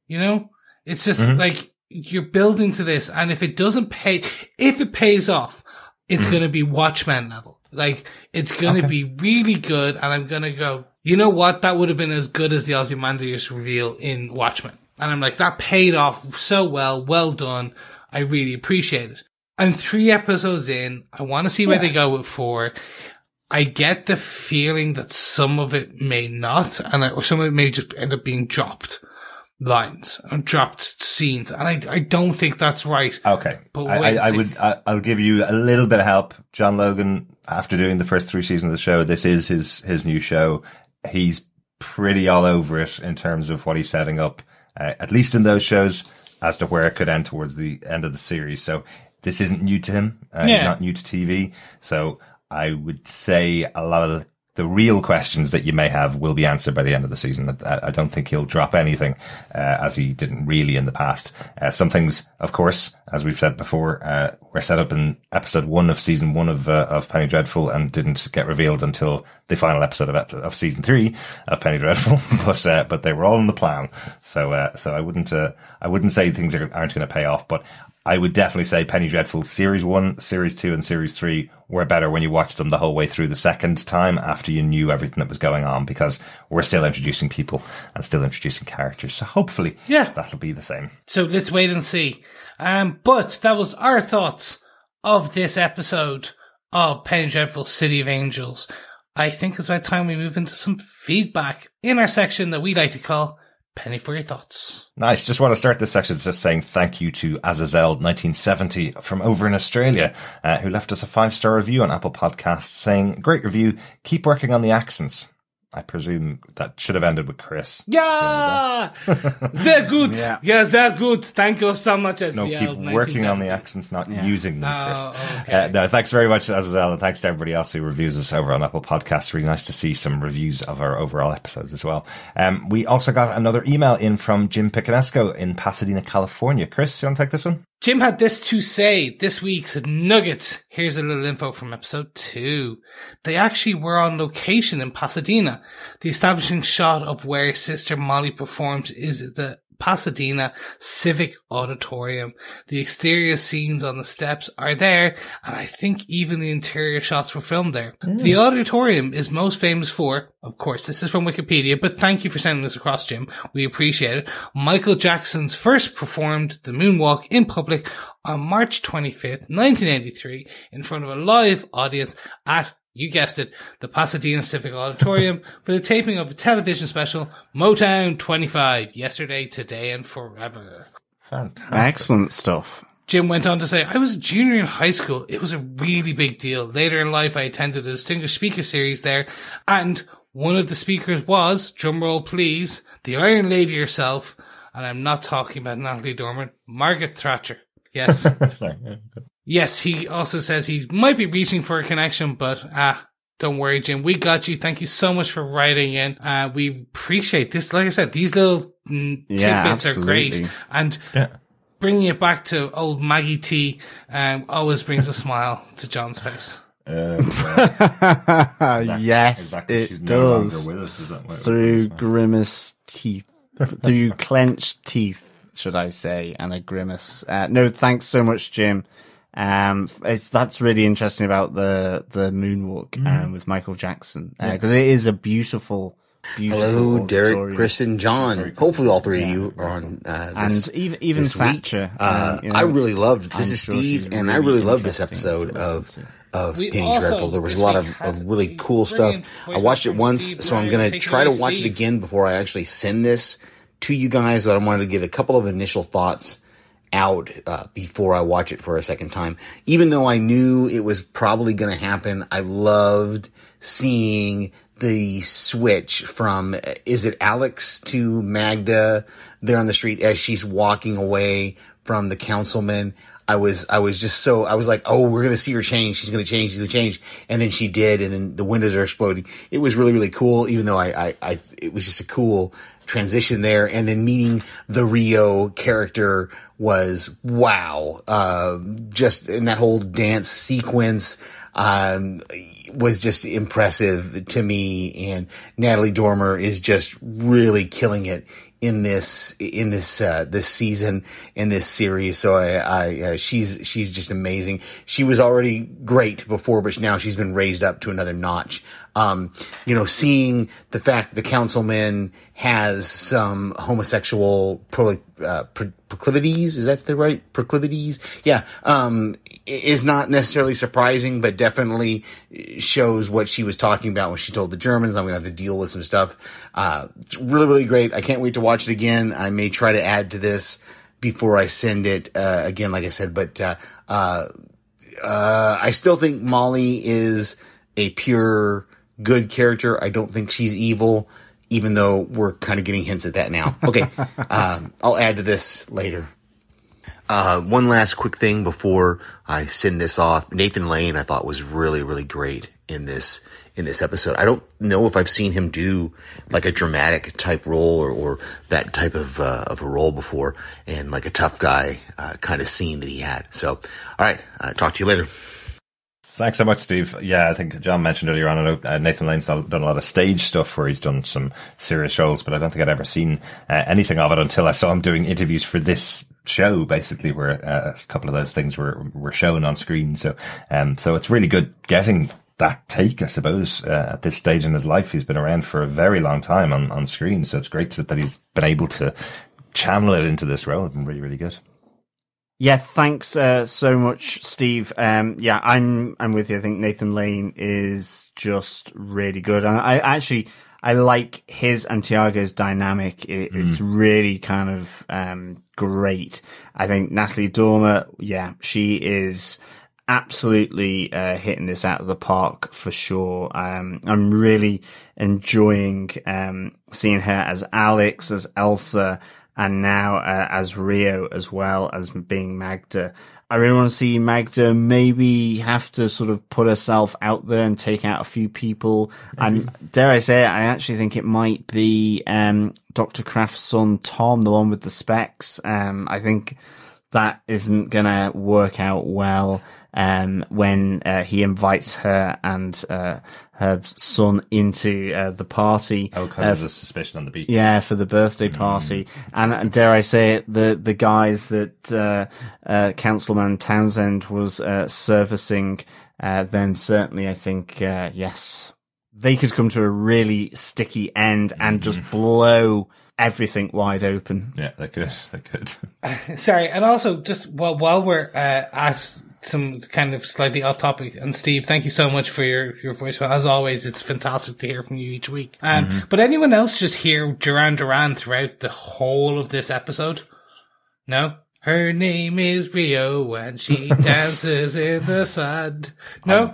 it's just like you're building to this. And if it doesn't if it pays off, it's going to be Watchmen level. Like, it's going to be really good. And I'm going to go, you know what? That would have been as good as the Ozymandias reveal in Watchmen. And I'm like, that paid off so well. Well done. I really appreciate it. I'm 3 episodes in. I want to see where they go with 4. I get the feeling that some of it may not, or some of it may just end up being dropped lines and dropped scenes, and I don't think that's right. Okay, but I'll give you a little bit of help. John Logan, after doing the first 3 seasons of the show, this is his new show. He's pretty all over it in terms of what he's setting up, at least in those shows, as to where it could end towards the end of the series. So this isn't new to him. He's not new to TV. So I would say a lot of the real questions that you may have will be answered by the end of the season. I don't think he'll drop anything, as he didn't really in the past. Some things, of course, as we've said before, were set up in episode 1 of season 1 of Penny Dreadful and didn't get revealed until the final episode of season 3 of Penny Dreadful. But they were all in the plan. So I wouldn't say things aren't going to pay off, but I would definitely say Penny Dreadful Series 1, Series 2 and Series 3 were better when you watched them the whole way through the second time after you knew everything that was going on, because we're still introducing people and still introducing characters. So hopefully that'll be the same. So let's wait and see. But that was our thoughts of this episode of Penny Dreadful City of Angels. I think it's about time we move into some feedback in our section that we like to call Penny for Your Thoughts. Nice. Just want to start this section just saying thank you to Azazel1970 from over in Australia, who left us a 5-star review on Apple Podcasts saying, great review, keep working on the accents. I presume that should have ended with Chris. Yeah! Sehr gut. Yeah, sehr gut. Thank you so much, No, keep working on the accents, not using them, Chris. Okay. No, thanks very much, Azazel, and thanks to everybody else who reviews us over on Apple Podcasts. Really nice to see some reviews of our overall episodes as well. We also got another email in from Jim Picanesco in Pasadena, California. Chris, you want to take this one? Jim had this to say this week's Nuggets. Here's a little info from episode 2. They actually were on location in Pasadena. The establishing shot of where Sister Molly performed is the Pasadena Civic Auditorium. The exterior scenes on the steps are there, and I think even the interior shots were filmed there. The auditorium is most famous for, of course, this is from Wikipedia, but thank you for sending this across, Jim. We appreciate it. Michael Jackson's first performed the moonwalk in public on March 25th, 1983, in front of a live audience at, you guessed it, the Pasadena Civic Auditorium for the taping of a television special, Motown 25, Yesterday, Today, and Forever. Fantastic. Excellent stuff. Jim went on to say, I was a junior in high school. It was a really big deal. Later in life, I attended a distinguished speaker series there, and one of the speakers was, drumroll please, the Iron Lady herself, and I'm not talking about Natalie Dormer, Margaret Thatcher. Yes. Yes, he also says he might be reaching for a connection, but don't worry, Jim. We got you. Thank you so much for writing in. We appreciate this. Like I said, these little tidbits are great. And bringing it back to old Maggie T always brings a smile to John's face. Yes, exactly. it She's does. no longer with us, is that what it Through is? grimace teeth, through clenched teeth, should I say, and a grimace. No, thanks so much, Jim. That's really interesting about the moonwalk with Michael Jackson, because it is a beautiful Hello, Derek, story. Chris, and John. Hopefully all three of you are on this. And even this Thatcher. week. I really loved, this is sure Steve, she's and I really really loved this interesting episode to of listen Penny also, Dreadful. There was this a lot week of had really a cool stuff. brilliant I watched it voicemail once, from so I'm Steve going to Ryan. try to Take it away, watch it Steve. again before I actually send this to you guys. But I wanted to get a couple of initial thoughts out before I watch it for a second time. Even though I knew it was probably going to happen, I loved seeing the switch from, is it Alex to Magda there on the street as she's walking away from the councilman. I was like, oh, we're going to see her change. She's going to change. And then she did. And then the windows are exploding. It was really, really cool. Even though it was just a cool transition there. And then meeting the Rio character was wow. Just in that whole dance sequence, was just impressive to me. And Natalie Dormer is just really killing it in this season, in this series. So she's just amazing. She was already great before, but now she's been raised up to another notch. Seeing the fact that the councilman has some homosexual proclivities, is that the right proclivities? Yeah. Is not necessarily surprising, but definitely shows what she was talking about when she told the Germans, I'm going to have to deal with some stuff. It's really, really great. I can't wait to watch it again. I may try to add to this before I send it, again, like I said, but, I still think Molly is a pure good character. I don't think she's evil, even though we're kind of getting hints at that now. Okay. I'll add to this later. One last quick thing before I send this off. Nathan Lane, I thought, was really, really great in this episode. I don't know if I've seen him do like a dramatic type role or that type of a role before, and like a tough guy, kind of scene that he had. So, all right. Talk to you later. Thanks so much, Steve. Yeah, I think John mentioned earlier on, I know Nathan Lane's done a lot of stage stuff where he's done some serious roles, but I don't think I'd ever seen anything of it until I saw him doing interviews for this show, basically, where a couple of those things were shown on screen. So it's really good getting that take, I suppose, at this stage in his life. He's been around for a very long time on screen, so it's great that he's been able to channel it into this role. It's been really, really good. Yeah, thanks so much, Steve. Yeah, I'm with you. I think Nathan Lane is just really good, and I like his and Tiago's dynamic. It's really kind of great. I think Natalie Dormer, yeah, she is absolutely hitting this out of the park for sure. I'm really enjoying seeing her as Alex, as Elsa, and now as Rio, as well as being Magda. I really want to see Magda maybe have to sort of put herself out there and take out a few people. And dare I say it, I actually think it might be Dr. Kraft's son, Tom, the one with the specs. I think that isn't going to work out well when he invites her and her son into the party. Oh, because of the suspicion on the beach. Yeah, for the birthday party. And dare I say it, the guys that Councilman Townsend was servicing, then certainly I think, yes, they could come to a really sticky end and just blow everything wide open. Yeah, they could. Sorry, and also just while we're at some kind of slightly off topic, and Steve, thank you so much for your voicemail. As always, it's fantastic to hear from you each week. But anyone else just hear Duran throughout the whole of this episode? No? Her name is Rio and she dances in the sand. No?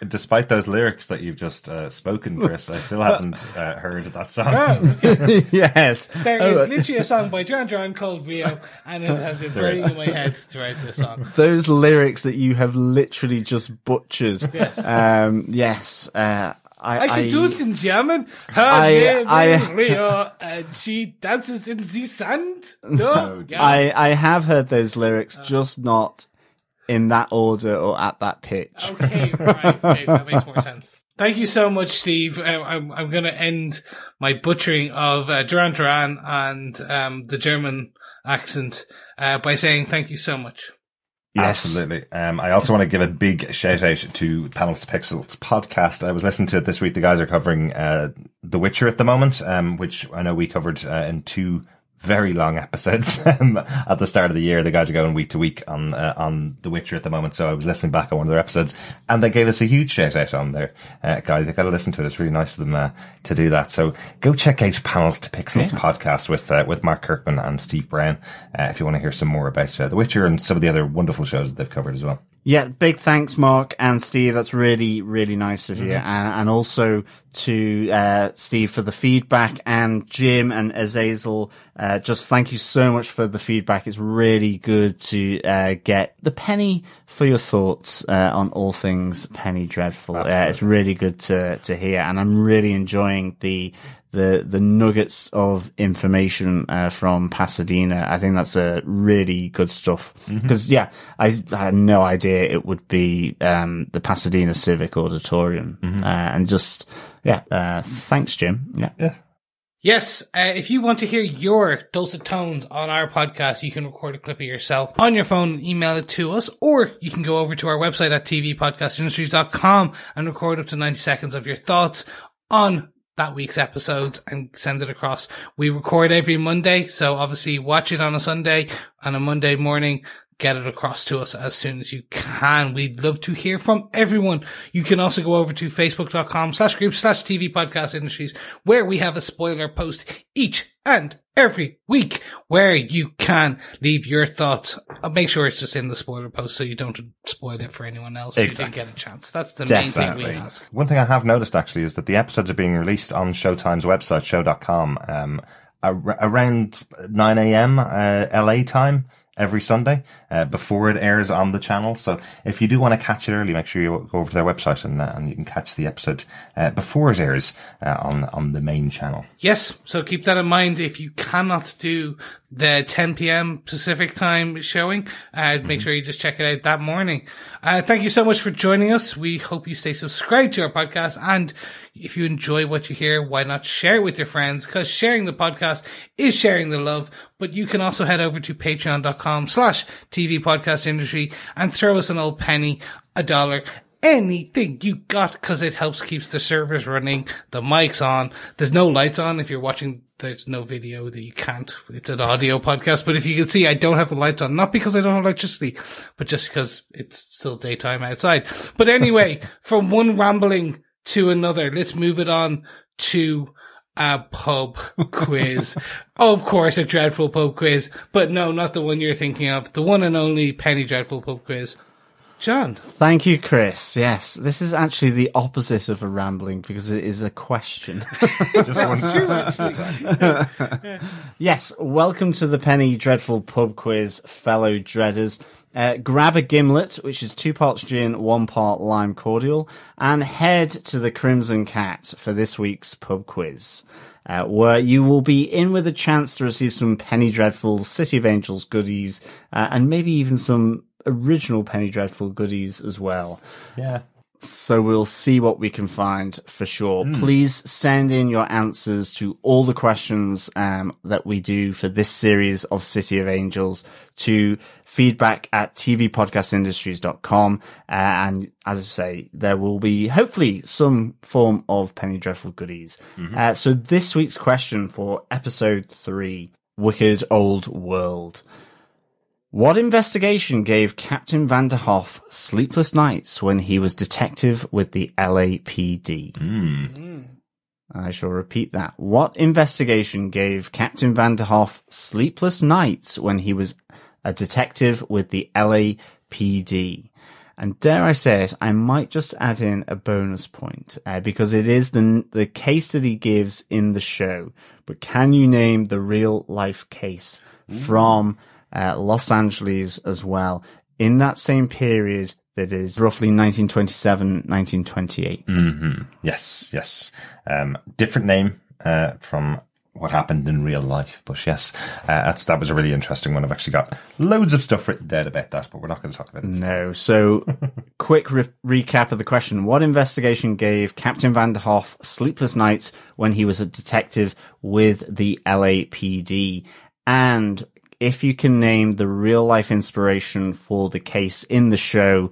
Despite those lyrics that you've just spoken, Chris, I still haven't heard that song. Oh. Yes. There is literally a song by Duran called Rio, and it has been playing in my head throughout this song. Those lyrics that you have literally just butchered. Yes. Yes. I can do it in German. Her name is Rio, and she dances in the sand. No, I have heard those lyrics, just not in that order or at that pitch. Okay, right. Okay, that makes more sense. Thank you so much, Steve. I'm going to end my butchering of Duran and the German accent by saying thank you so much. Yes. Absolutely. I also want to give a big shout out to Panels to Pixels podcast. I was listening to it this week. The guys are covering The Witcher at the moment, which I know we covered in 2 very long episodes at the start of the year. The guys are going week to week on The Witcher at the moment. So I was listening back on one of their episodes, and they gave us a huge shout out on there. Guys, you've got to listen to it. It's really nice of them to do that. So go check out Panels to Pixels podcast with Mark Kirkman and Steve Brown if you want to hear some more about The Witcher and some of the other wonderful shows that they've covered as well. Yeah, big thanks, Mark and Steve. That's really, really nice of you. And also to Steve for the feedback, and Jim and Azazel. Just thank you so much for the feedback. It's really good to get the penny for your thoughts on all things Penny Dreadful. It's really good to hear, and I'm really enjoying the nuggets of information from Pasadena. I think that's really good stuff. Because I had no idea it would be the Pasadena Civic Auditorium, and just thanks, Jim. Yeah. Yes, if you want to hear your dulcet tones on our podcast, you can record a clip of yourself on your phone and email it to us, or you can go over to our website at tvpodcastindustries.com and record up to 90 seconds of your thoughts on that week's episode and send it across. We record every Monday, so obviously watch it on a Sunday and a Monday morning. Get it across to us as soon as you can. We'd love to hear from everyone. You can also go over to facebook.com/group/TV Podcast Industries, where we have a spoiler post each and every week where you can leave your thoughts. Make sure it's just in the spoiler post so you don't spoil it for anyone else who didn't get a chance. That's the main thing we ask. One thing I have noticed actually is that the episodes are being released on Showtime's website, show.com, around 9 a.m. LA time. every Sunday before it airs on the channel. So if you do want to catch it early, make sure you go over to their website and you can catch the episode before it airs on the main channel. Yes, so keep that in mind. If you cannot do the 10 p.m. Pacific time showing, make sure you just check it out that morning. Thank you so much for joining us. We hope you stay subscribed to our podcast, and if you enjoy what you hear, why not share it with your friends, because sharing the podcast is sharing the love. But you can also head over to patreon.com/TV Podcast Industry and throw us an old penny, $1, anything you got, because it helps keeps the servers running, the mics on. There's no lights on. If you're watching, there's no video that you can't. It's an audio podcast, but if you can see, I don't have the lights on, not because I don't have electricity, but just because it's still daytime outside. But anyway, from one rambling to another, let's move it on to a pub quiz. Of course, a dreadful pub quiz, but no, not the one you're thinking of. The one and only Penny Dreadful pub quiz. John. Thank you, Chris. Yes, this is actually the opposite of a rambling because it is a question. Yes, welcome to the Penny Dreadful pub quiz, fellow dreaders. Grab a gimlet, which is 2 parts gin, 1 part lime cordial, and head to the Crimson Cat for this week's pub quiz, where you will be in with a chance to receive some Penny Dreadful City of Angels goodies, and maybe even some original Penny Dreadful goodies as well. Yeah. So we'll see what we can find for sure. Please send in your answers to all the questions that we do for this series of City of Angels to feedback@tvpodcastindustries.com. And as I say, there will be hopefully some form of Penny Dreadful goodies. So this week's question for episode 3, Wicked Old World. What investigation gave Captain Vanderhoff sleepless nights when he was detective with the LAPD? I shall repeat that. What investigation gave Captain Vanderhoff sleepless nights when he was a detective with the LAPD? And dare I say it, I might just add in a bonus point, because it is the case that he gives in the show. But can you name the real life case from Los Angeles as well, in that same period that is roughly 1927, 1928. Yes. Different name from what happened in real life, but yes, that was a really interesting one. I've actually got loads of stuff written down about that, but we're not going to talk about it. No, so quick recap of the question. What investigation gave Captain Vanderhoff sleepless nights when he was a detective with the LAPD? And if you can name the real life inspiration for the case in the show,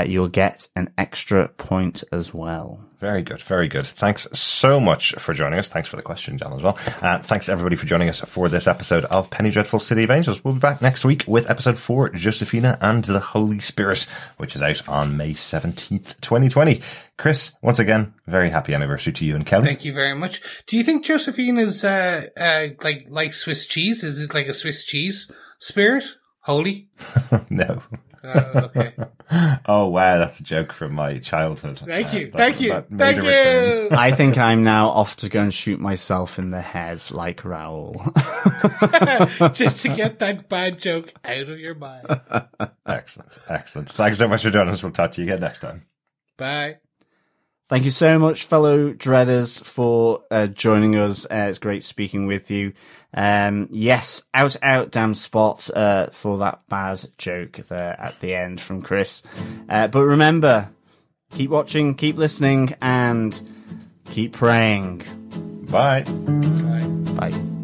you'll get an extra point as well. Very good, very good. Thanks so much for joining us. Thanks for the question, John, as well. Thanks everybody for joining us for this episode of Penny Dreadful City of Angels. We'll be back next week with episode 4, Josephina and the Holy Spirit, which is out on May 17th, 2020. Chris, once again, very happy anniversary to you and Kelly. Thank you very much. Do you think Josephine is like Swiss cheese? Is it like a Swiss cheese spirit? Holy? No. Okay. Oh wow, that's a joke from my childhood. Thank you. I think I'm now off to go and shoot myself in the head like Raul. Just to get that bad joke out of your mind. Excellent. Thanks so much for joining us. We'll talk to you again next time. Bye. Thank you so much, fellow dreaders, for joining us. It's great speaking with you. Yes, out, damn spot for that bad joke there at the end from Chris. But remember, keep watching, keep listening, and keep praying. Bye. Bye. Bye.